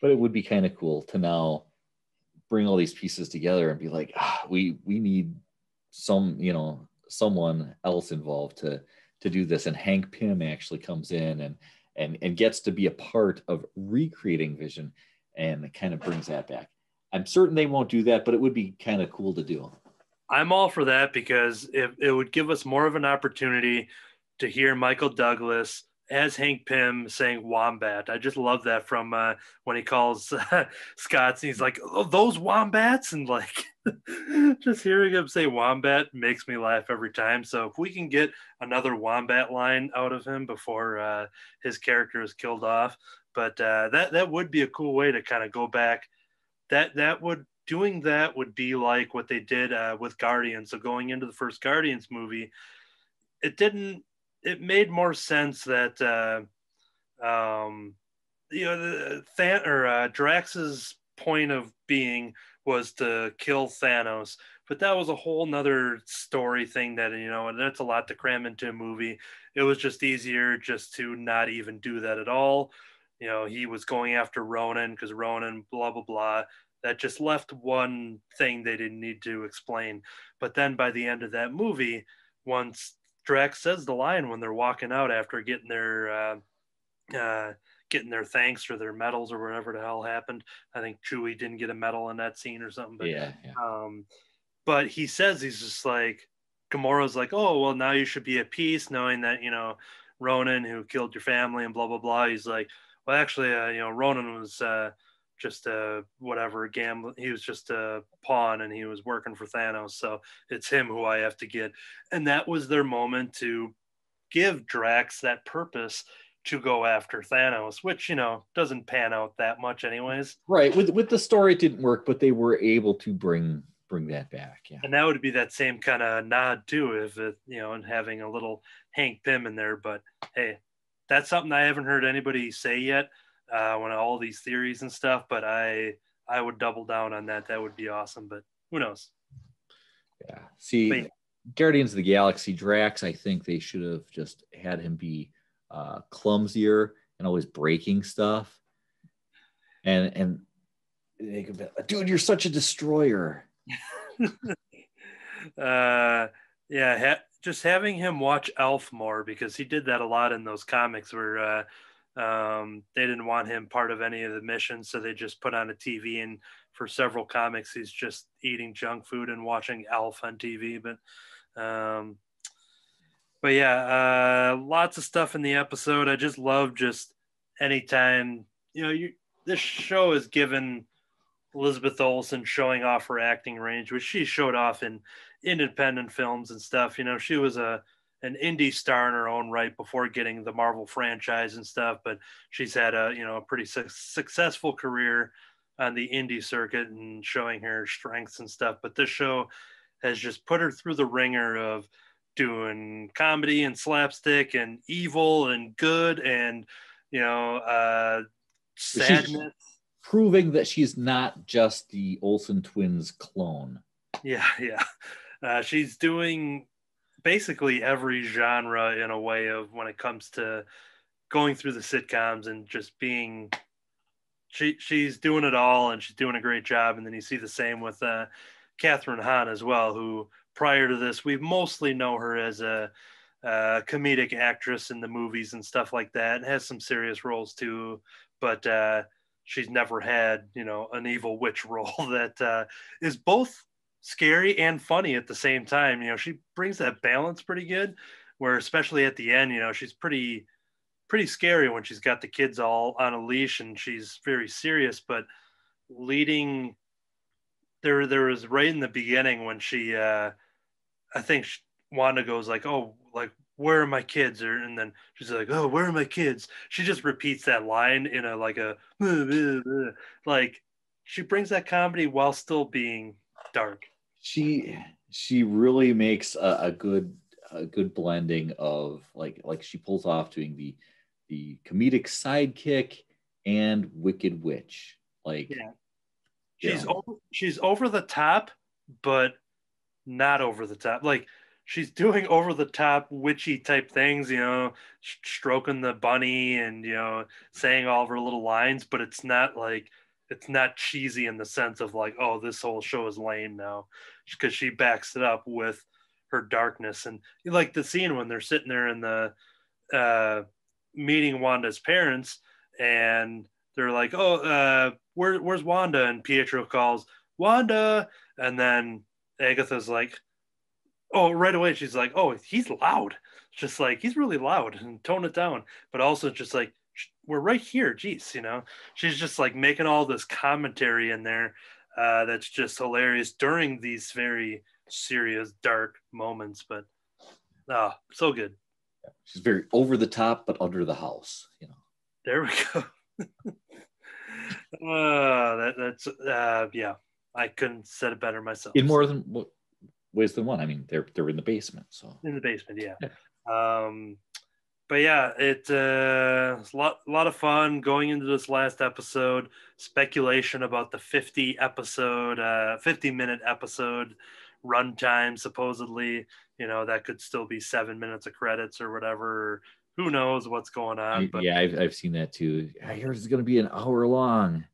but it would be kind of cool to now bring all these pieces together and be like, we need someone else involved to do this. And Hank Pym actually comes in and gets to be a part of recreating Vision and kind of brings that back. I'm certain they won't do that, but it would be kind of cool to do. I'm all for that, because it would give us more of an opportunity to hear Michael Douglas as Hank Pym saying wombat. I just love that from when he calls Scott's, and he's like, oh, those wombats, and like just hearing him say wombat makes me laugh every time. So if we can get another wombat line out of him before his character is killed off, but that would be a cool way to kind of go back. Doing that would be like what they did with Guardians. So going into the first Guardians movie, it made more sense that Drax's point of being was to kill Thanos, but that was a whole nother story thing that, and that's a lot to cram into a movie. It was just easier just to not even do that at all. He was going after Ronan because Ronan, blah, blah, blah. That just left one thing they didn't need to explain. But then by the end of that movie, once Drax says the line when they're walking out after getting their thanks or their medals or whatever the hell happened. I think Chewie didn't get a medal in that scene or something. But Yeah. but he says, he's just like, Gamora's like, oh well, now you should be at peace, knowing that Ronan, who killed your family and blah blah blah. He's like, well, actually, Ronan was just a whatever gambler. He was just a pawn, and he was working for Thanos. So it's him who I have to get. And that was their moment to give Drax that purpose to go after Thanos, which doesn't pan out that much, anyways. Right. With the story, it didn't work, but they were able to bring that back. Yeah. And that would be that same kind of nod too, if it, and having a little Hank Pym in there. But hey, that's something I haven't heard anybody say yet. When all these theories and stuff, but I would double down on that. That would be awesome, but who knows? Yeah. See, Guardians of the Galaxy, Drax, I think they should have just had him be clumsier and always breaking stuff. And they could be, dude, you're such a destroyer. Just having him watch Elf more, because he did that a lot in those comics where they didn't want him part of any of the missions, so they just put on a TV, and for several comics he's just eating junk food and watching Elf on TV. But yeah, lots of stuff in the episode. I just love just anytime this show is given Elizabeth Olsen showing off her acting range, which she showed off in independent films and stuff. She was an indie star in her own right before getting the Marvel franchise and stuff, but she's had a pretty successful career on the indie circuit and showing her strengths and stuff. But this show has just put her through the ringer of doing comedy and slapstick and evil and good and sadness. She's proving that she's not just the Olsen twins clone. Yeah. She's doing basically every genre in a way of when it comes to going through the sitcoms and just being she's doing it all, and she's doing a great job. And then you see the same with Catherine Hahn as well, who prior to this we mostly know her as a comedic actress in the movies and stuff like that, and has some serious roles too, but she's never had an evil witch role that is both scary and funny at the same time. She brings that balance pretty good, where especially at the end, she's pretty scary when she's got the kids all on a leash and she's very serious, but leading there was right in the beginning when she I think Wanda goes like, oh, like, where are my kids? And then she's like, oh, where are my kids? She just repeats that line in a like she brings that comedy while still being dark. She really makes a good blending of like she pulls off doing the comedic sidekick and Wicked Witch. She's over the top, but not over the top. Like, she's doing over the top witchy type things, stroking the bunny and saying all of her little lines, but it's not cheesy in the sense of like, oh, this whole show is lame now, because she backs it up with her darkness. And like the scene when they're sitting there in the meeting Wanda's parents, and they're like, oh, where's Wanda? And Pietro calls Wanda, and then Agatha's like, oh, right away she's like, oh, he's loud. It's just like, he's really loud, and tone it down. But also just like, we're right here, geez, she's just like making all this commentary in there that's just hilarious during these very serious, dark moments. But so good. She's very over the top, but under the house, There we go. That's yeah, I couldn't said it better myself. In more than ways than one. I mean, they're in the basement, so in the basement, yeah. But yeah, it's a lot of fun going into this last episode. Speculation about the 50-minute episode runtime, supposedly. That could still be 7 minutes of credits or whatever. Who knows what's going on? But yeah, I've seen that too. I heard it's going to be an hour long,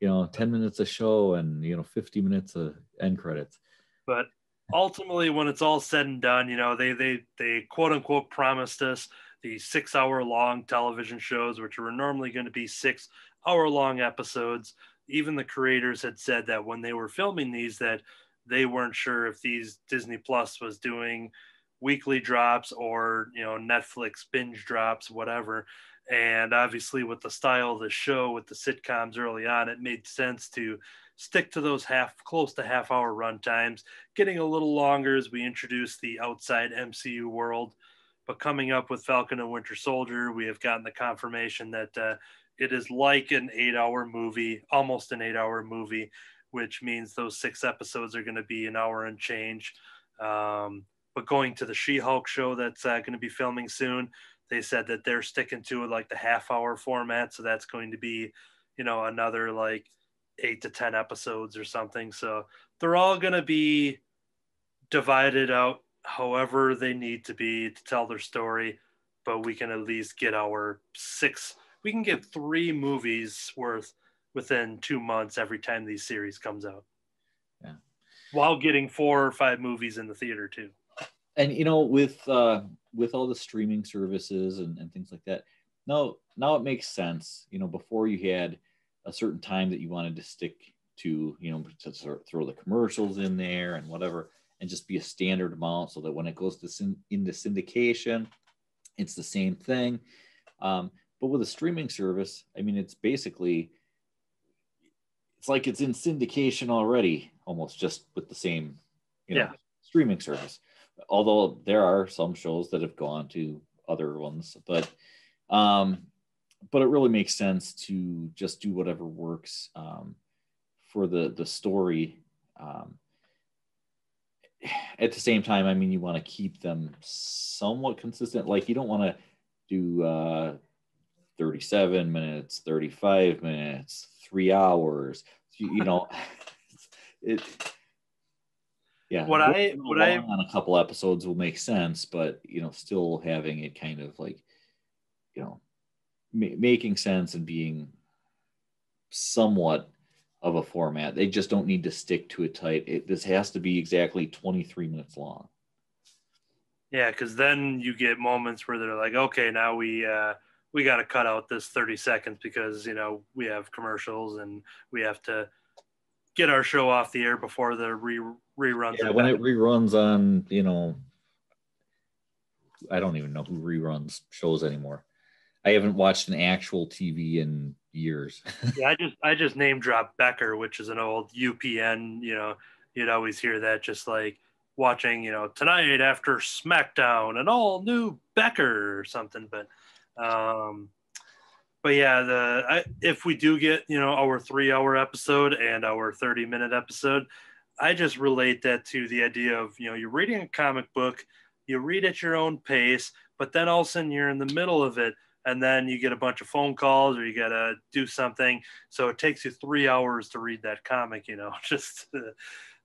10 minutes a show and 50 minutes of end credits. But ultimately, when it's all said and done, they quote unquote promised us the 6 hour long television shows, which were normally going to be 6 hour long episodes. Even the creators had said that when they were filming these, that they weren't sure if these Disney Plus was doing weekly drops or Netflix binge drops, whatever. And obviously, with the style of the show, with the sitcoms early on, it made sense to stick to those close to half hour run times, getting a little longer as we introduce the outside MCU world. But coming up with Falcon and Winter Soldier, we have gotten the confirmation that it is like an 8 hour movie, almost an 8 hour movie, which means those 6 episodes are going to be an hour and change. But going to the She-Hulk show that's going to be filming soon, they said that they're sticking to it like the half hour format. So that's going to be, another like 8 to 10 episodes or something. So they're all going to be divided out however they need to be to tell their story. But we can at least get we can get 3 movies worth within 2 months every time these series comes out. Yeah. While getting 4 or 5 movies in the theater too. And with all the streaming services and things like that, now it makes sense. Before you had a certain time that you wanted to stick to, to sort of throw the commercials in there and whatever, and just be a standard amount so that when it goes into syndication, it's the same thing. But with a streaming service, I mean, it's like it's in syndication already, almost just with the same, streaming service. Although there are some shows that have gone to other ones, but it really makes sense to just do whatever works for the story. At the same time, I mean, you want to keep them somewhat consistent. Like you don't want to do 37 minutes, 35 minutes, 3 hours. It. Yeah, what I on a couple episodes will make sense, but still having it kind of like, making sense and being somewhat of a format. They just don't need to stick to it tight. This has to be exactly 23 minutes long. Yeah, because then you get moments where they're like, okay, now we got to cut out this 30 seconds because we have commercials and we have to get our show off the air before the reruns. Yeah, when it reruns on, I don't even know who reruns shows anymore. I haven't watched an actual TV in years. Yeah, I just name drop Becker, which is an old UPN. You'd always hear that, just like watching, tonight after SmackDown, an all new Becker or something. But yeah, if we do get our 3 hour episode and our 30-minute episode, I just relate that to the idea of you're reading a comic book, you read at your own pace, but then all of a sudden you're in the middle of it, and then you get a bunch of phone calls or you gotta do something, so it takes you 3 hours to read that comic. Just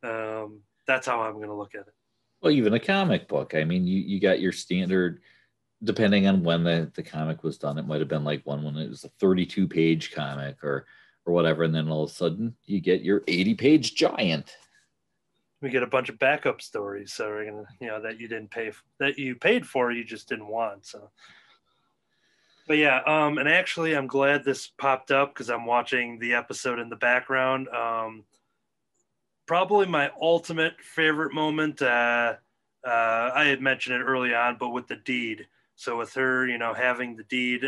that's how I'm gonna look at it. Well, even a comic book. I mean, you got your standard. Depending on when the comic was done, it might have been like one when it was a 32-page comic or whatever, and then all of a sudden you get your 80-page giant. We get a bunch of backup stories, so we're gonna, that you didn't pay that you paid for, you just didn't want. So, but yeah, and actually, I'm glad this popped up because I'm watching the episode in the background. Probably my ultimate favorite moment. I had mentioned it early on, but with the deed. So with her, having the deed,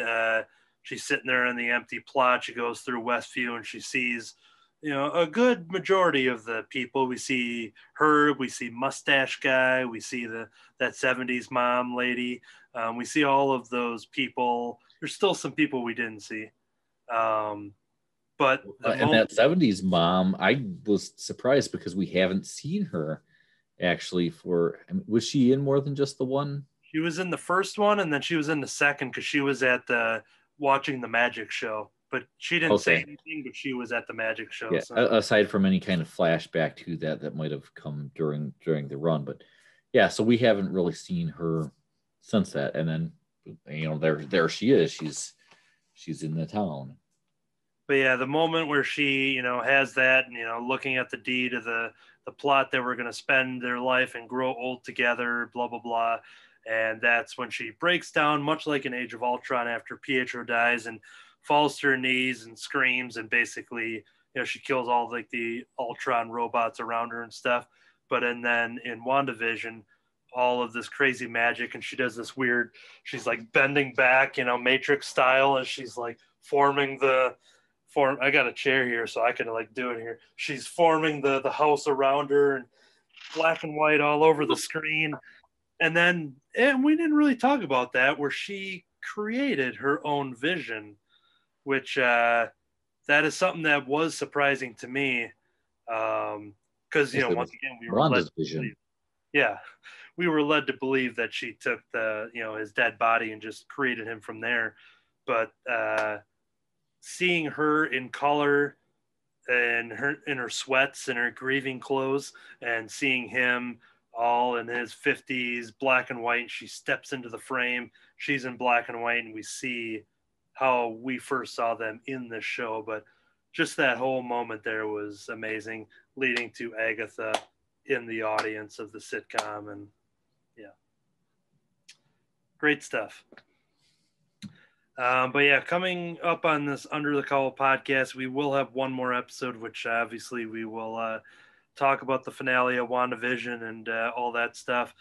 she's sitting there in the empty plot. She goes through Westview and she sees, a good majority of the people. We see her, we see Mustache Guy, we see that 70s mom lady. We see all of those people. There's still some people we didn't see. But that 70s mom, I was surprised because we haven't seen her actually was she in more than just the one? She was in the first one, and then she was in the second because she was at watching the magic show. but she didn't say anything, but she was at the magic show. Yeah, so. Aside from any kind of flashback to that might have come during the run, but yeah, so we haven't really seen her since that. And then, there she is. She's in the town. But yeah, the moment where she, has that, and, looking at the deed of the plot that we're going to spend their life and grow old together, blah, blah, blah. And that's when she breaks down, much like in Age of Ultron after Pietro dies, and falls to her knees and screams. And basically, she kills all like the Ultron robots around her and stuff. But then in WandaVision, all of this crazy magic, and she does this weird, she's like bending back, Matrix style, and she's like forming I got a chair here so I can like do it here. She's forming the house around her and black and white all over the screen. And we didn't really talk about that, where she created her own vision, which that is something that was surprising to me. Because, once again, we were led to believe, we were led to believe that she took his dead body and just created him from there. But seeing her in color and her in her sweats and her grieving clothes, and seeing him all in his 50s, black and white, and she steps into the frame, she's in black and white, and we see how we first saw them in this show. But just that whole moment there was amazing, leading to Agatha in the audience of the sitcom. And yeah, great stuff. But yeah, coming up on this Under the Cowl podcast, we will have one more episode, which obviously we will talk about the finale of WandaVision and all that stuff.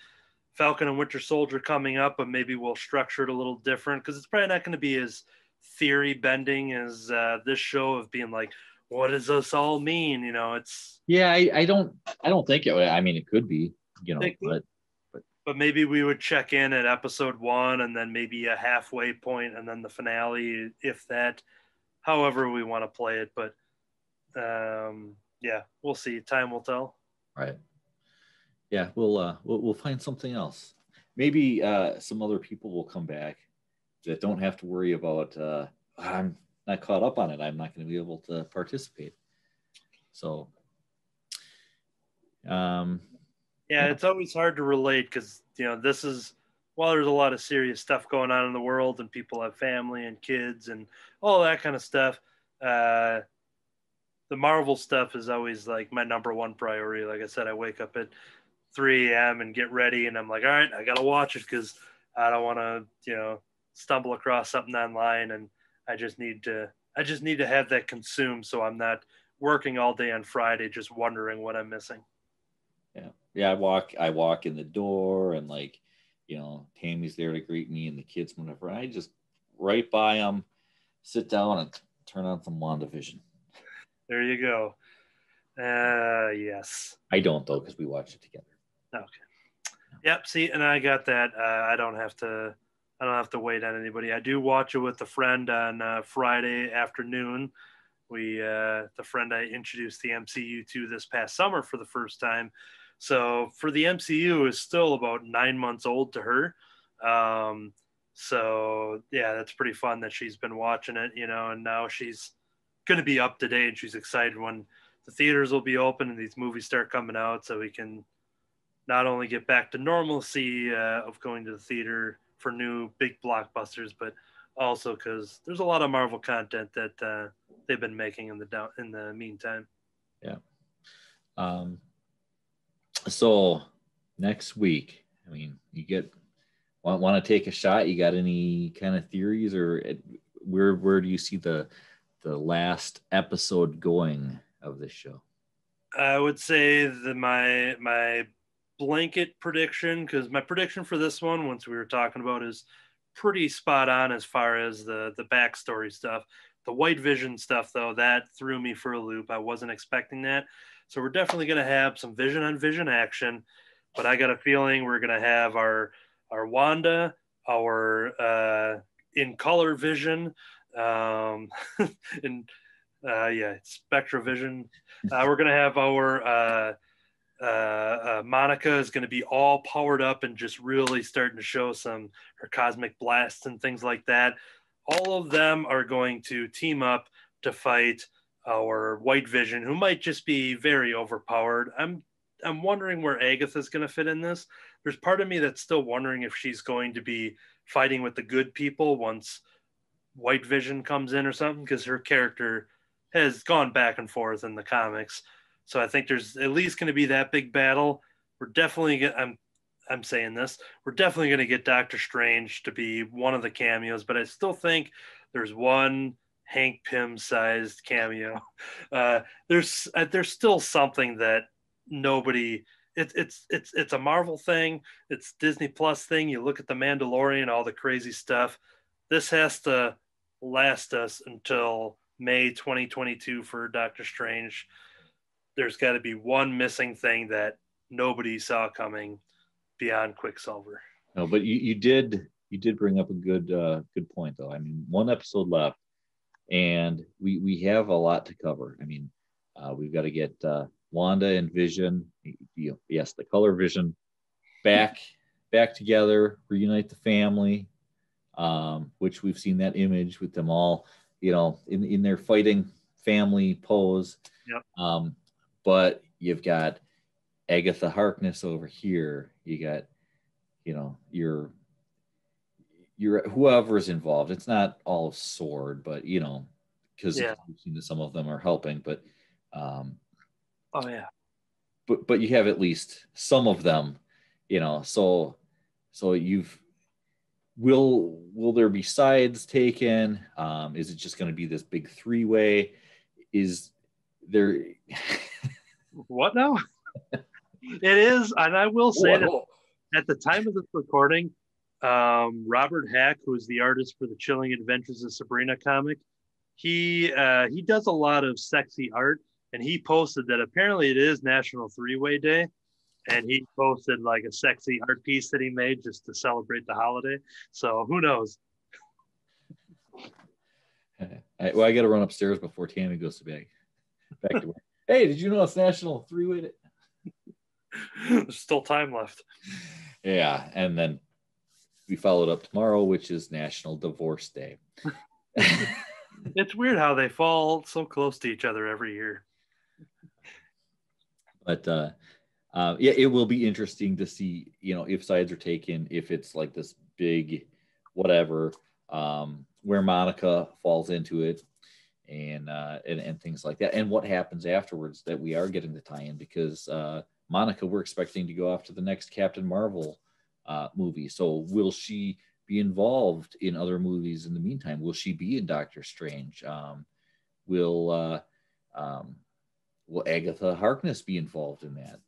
Falcon and Winter Soldier coming up, but maybe we'll structure it a little different, because it's probably not going to be as theory bending as this show of being like, what does this all mean? It's I don't think it would. I mean, it could be, but maybe we would check in at episode 1 and then maybe a halfway point and then the finale, if that, however we want to play it. But yeah, we'll see. Time will tell. Right. Yeah, we'll find something else. Maybe some other people will come back that don't have to worry about I'm not caught up on it, I'm not going to be able to participate. So yeah, it's always hard to relate, because this is, while there's a lot of serious stuff going on in the world and people have family and kids and all that kind of stuff, the Marvel stuff is always like my number one priority. Like I said, I wake up at 3 a.m. and get ready, and I'm like, all right, I gotta watch it, because I don't want to stumble across something online, and I just need to have that consumed, so I'm not working all day on Friday just wondering what I'm missing. Yeah, I walk in the door, and Tammy's there to greet me and the kids whenever. I just right by them, sit down and turn on some WandaVision. There you go. Yes. I don't, though, because we watch it together. Okay. Yep. See, and I got that. I don't have to wait on anybody. I do watch it with a friend on Friday afternoon. The friend I introduced the MCU to this past summer for the first time. So for the MCU is still about 9 months old to her. So yeah, that's pretty fun that she's been watching it, and now she's going to be up to date, and she's excited when the theaters will be open and these movies start coming out, so we can not only get back to normalcy of going to the theater for new big blockbusters, but also because there's a lot of Marvel content that they've been making in the meantime. Yeah. So next week, I mean, you want to take a shot? You got any kind of theories, or where do you see the last episode going of this show? I would say that my blanket prediction, because my prediction for this one, once we were talking about, is pretty spot on as far as the backstory stuff. The White Vision stuff, though, that threw me for a loop. I wasn't expecting that. So we're definitely going to have some Vision on Vision action, but I got a feeling we're going to have our Wanda, our in color Vision, and Spectra Vision. We're going to have our Monica is going to be all powered up and just really starting to show her cosmic blasts and things like that. all of them are going to team up to fight our White Vision, who might just be very overpowered. I'm wondering where Agatha's going to fit in this. There's part of me that's still wondering if she's going to be fighting with the good people once White Vision comes in or something, because her character has gone back and forth in the comics. So I think there's at least going to be that big battle. We're definitely I'm saying this. We're definitely going to get Doctor Strange to be one of the cameos, but I still think there's one Hank Pym sized cameo. There's still something that nobody. It's a Marvel thing. It's Disney Plus thing. You look at the Mandalorian, all the crazy stuff. This has to last us until May 2022 for Doctor Strange. There's got to be one missing thing that nobody saw coming beyond Quicksilver. No, but you did bring up a good point though. I mean, one episode left, and we have a lot to cover. I mean, we've got to get Wanda and Vision, yes, the color Vision, back together, reunite the family, which we've seen that image with them all, in their fighting family pose. Yep. But you've got Agatha Harkness over here. You got, your whoever's involved. It's not all Sword, but because we've seen that some of them are helping. But oh yeah. But you have at least some of them, So will there be sides taken? Is it just going to be this big three-way? Is there? What now? It is, and I will say that at the time of this recording, Robert Hack, who is the artist for the Chilling Adventures of Sabrina comic, he does a lot of sexy art, and he posted that apparently it is National Three-Way Day, and he posted like a sexy art piece that he made just to celebrate the holiday. So who knows? I got to run upstairs before Tammy goes to bed. Back to work. Hey, did you know it's National Three-Way Day? There's still time left. Yeah, and then we followed up tomorrow, which is National Divorce Day. It's weird how they fall so close to each other every year. But it will be interesting to see, if sides are taken, if it's like this big whatever, where Monica falls into it, and things like that, and what happens afterwards, that we are getting the tie-in, because Monica, we're expecting to go after the next Captain Marvel movie. So will she be involved in other movies in the meantime? Will she be in Doctor Strange? Will Agatha Harkness be involved in that?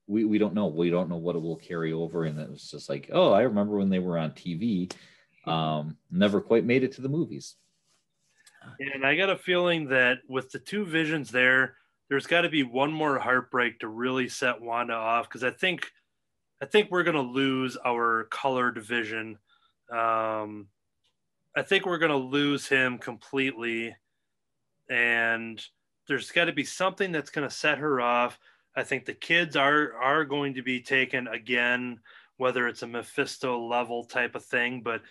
We don't know. We don't know what it will carry over. And it was just like, I remember when they were on TV, never quite made it to the movies. And I got a feeling that with the two Visions there's got to be one more heartbreak to really set Wanda off, because I think we're going to lose our colored Vision. I think we're going to lose him completely, and there's got to be something that's going to set her off. I think the kids are going to be taken again, whether it's a Mephisto level type of thing, but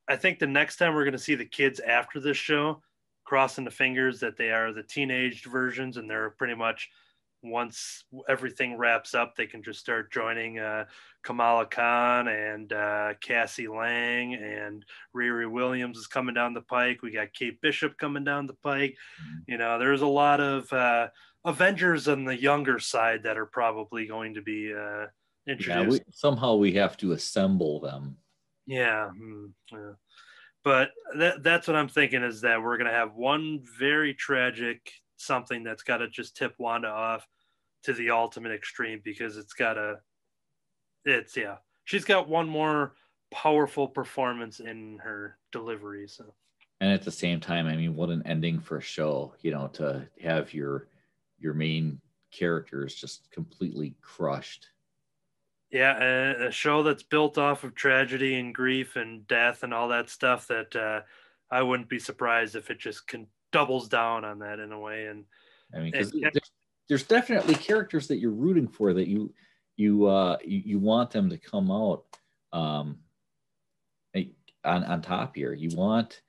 I think the next time we're going to see the kids after this show, crossing the fingers that they are the teenaged versions, and they're pretty much, once everything wraps up, they can just start joining Kamala Khan and Cassie Lang, and Riri Williams is coming down the pike. We got Kate Bishop coming down the pike. There's a lot of Avengers on the younger side that are probably going to be introduced. Somehow we have to assemble them. Yeah. But that's what I'm thinking, is that we're going to have one very tragic something that's got to just tip Wanda off to the ultimate extreme, because she's got one more powerful performance in her delivery. So, and at the same time, I mean, what an ending for a show, to have your main characters just completely crushed. Yeah, a show that's built off of tragedy and grief and death and all that stuff, that I wouldn't be surprised if it just doubles down on that in a way. And I mean, because there's definitely characters that you're rooting for, that you want them to come out. on top here. You want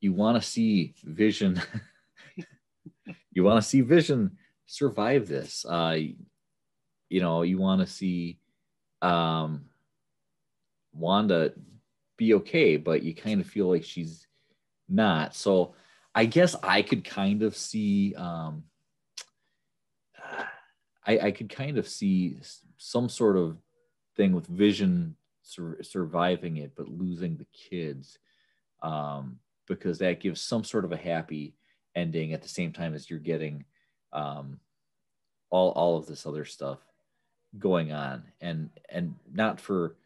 to see Vision. You want to see Vision survive this. You know, you want to see Wanda be okay, but you kind of feel like she's not. So I guess I could kind of see I could kind of see some sort of thing with Vision surviving it, but losing the kids, because that gives some sort of a happy ending at the same time as you're getting all of this other stuff going on, and not for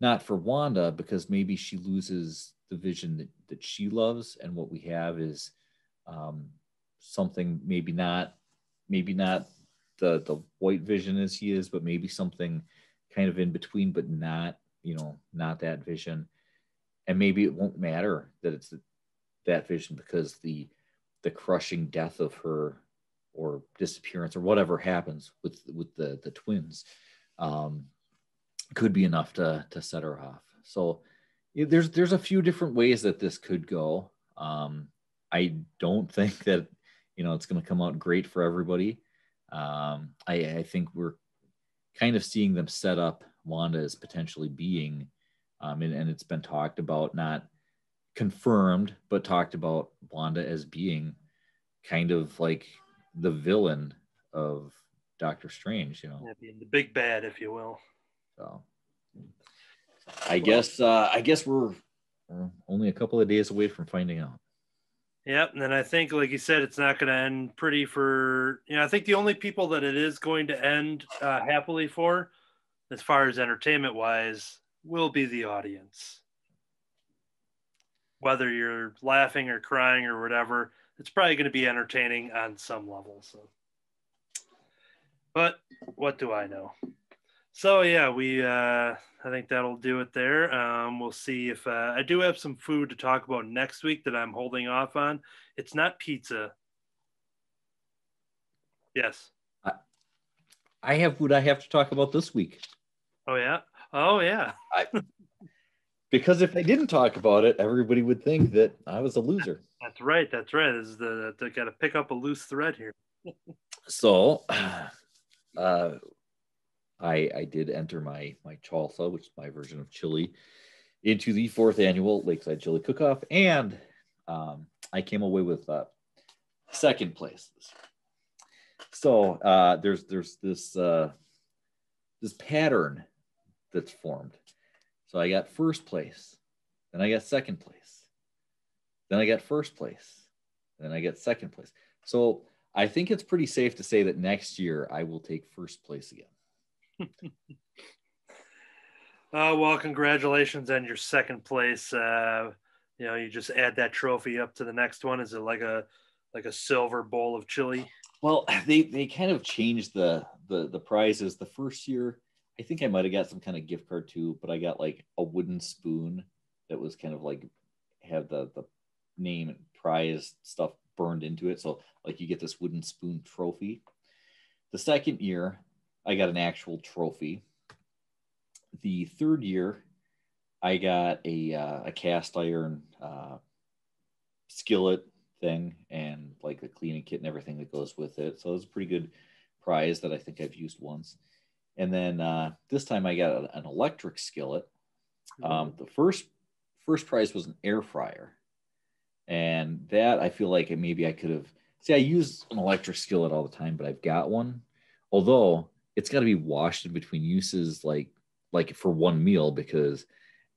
Wanda, because maybe she loses the Vision that she loves, and what we have is something maybe not the white Vision as he is, but maybe something kind of in between, but not, you know, not that Vision. And maybe it won't matter that it's that Vision, because the crushing death of her, or disappearance, or whatever happens with the twins, could be enough to set her off. So there's a few different ways that this could go. I don't think that, you know, it's going to come out great for everybody. I think we're kind of seeing them set up Wanda as potentially being, and it's been talked about, not confirmed, but talked about Wanda as being kind of like the villain of Doctor Strange, you know. Yeah, being the big bad, if you will. So I guess we're only a couple of days away from finding out. Yep, and then I think, like you said, it's not going to end pretty for, you know, I think the only people that it is going to end happily for, as far as entertainment wise, will be the audience. Whether you're laughing or crying or whatever, it's probably going to be entertaining on some level. So, but what do I know? So yeah, I think that'll do it there. We'll see if I do have some food to talk about next week that I'm holding off on. It's not pizza. Yes. I have food I have to talk about this week. Oh yeah. Oh yeah. Because if I didn't talk about it, everybody would think that I was a loser. That's right. That's right. This is they got to pick up a loose thread here. So, I did enter my chalsa, which is my version of chili, into the 4th annual Lakeside Chili Cook-Off, and I came away with second place. So there's this pattern that's formed. So I got first place, then I got second place, then I got first place, then I got second place. So I think it's pretty safe to say that next year I will take first place again. Well, congratulations on your second place. You know, you just add that trophy up to the next one. Is it like a silver bowl of chili? Well, they kind of changed the prizes. The first year, I think I might have got some kind of gift card too, but I got like a wooden spoon that was kind of like have the name and prize stuff burned into it. So like you get this wooden spoon trophy. The second year, I got an actual trophy. The third year, I got a cast iron skillet thing, and like the cleaning kit and everything that goes with it. So it was a pretty good prize that I think I've used once. And then this time I got an electric skillet. The first prize was an air fryer, and that I feel like maybe I could have. See, I use an electric skillet all the time, but I've got one. Although it's got to be washed in between uses, like for one meal, because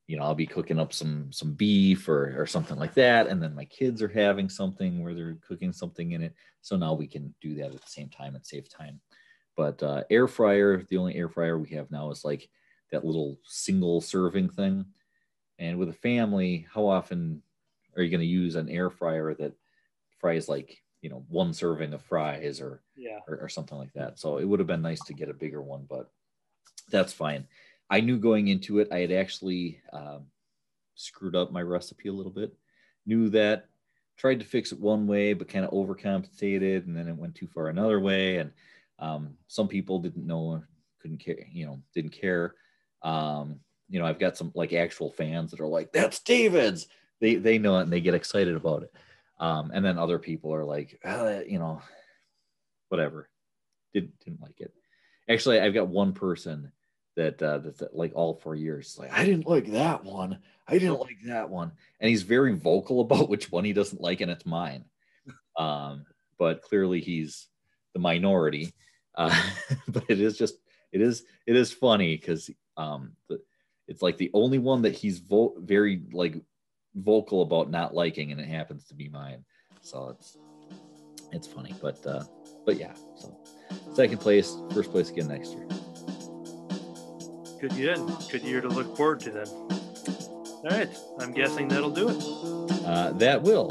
you know I'll be cooking up some beef or something like that, and then my kids are having something where they're cooking something in it. So now we can do that at the same time and save time. But air fryer, the only air fryer we have now is like that little single serving thing. And with a family, how often are you going to use an air fryer that fries like, you know, one serving of fries or something like that? So it would have been nice to get a bigger one, but that's fine. I knew going into it, I had actually screwed up my recipe a little bit. Knew that, tried to fix it one way, but kind of overcompensated, and then it went too far another way. And some people didn't know, couldn't care, you know, didn't care. I've got some like actual fans that are like, that's David's. They know it and they get excited about it. And then other people are like, whatever, didn't like it. Actually, I've got one person that's like all 4 years, like, I didn't like that one. I didn't like that one. And he's very vocal about which one he doesn't like, and it's mine. But clearly he's the minority. But it is funny because it's like the only one that he's very like vocal about not liking, and it happens to be mine. So it's funny, but yeah. So second place, first place again next year. Good year to look forward to then. All right, I'm guessing that'll do it. That will.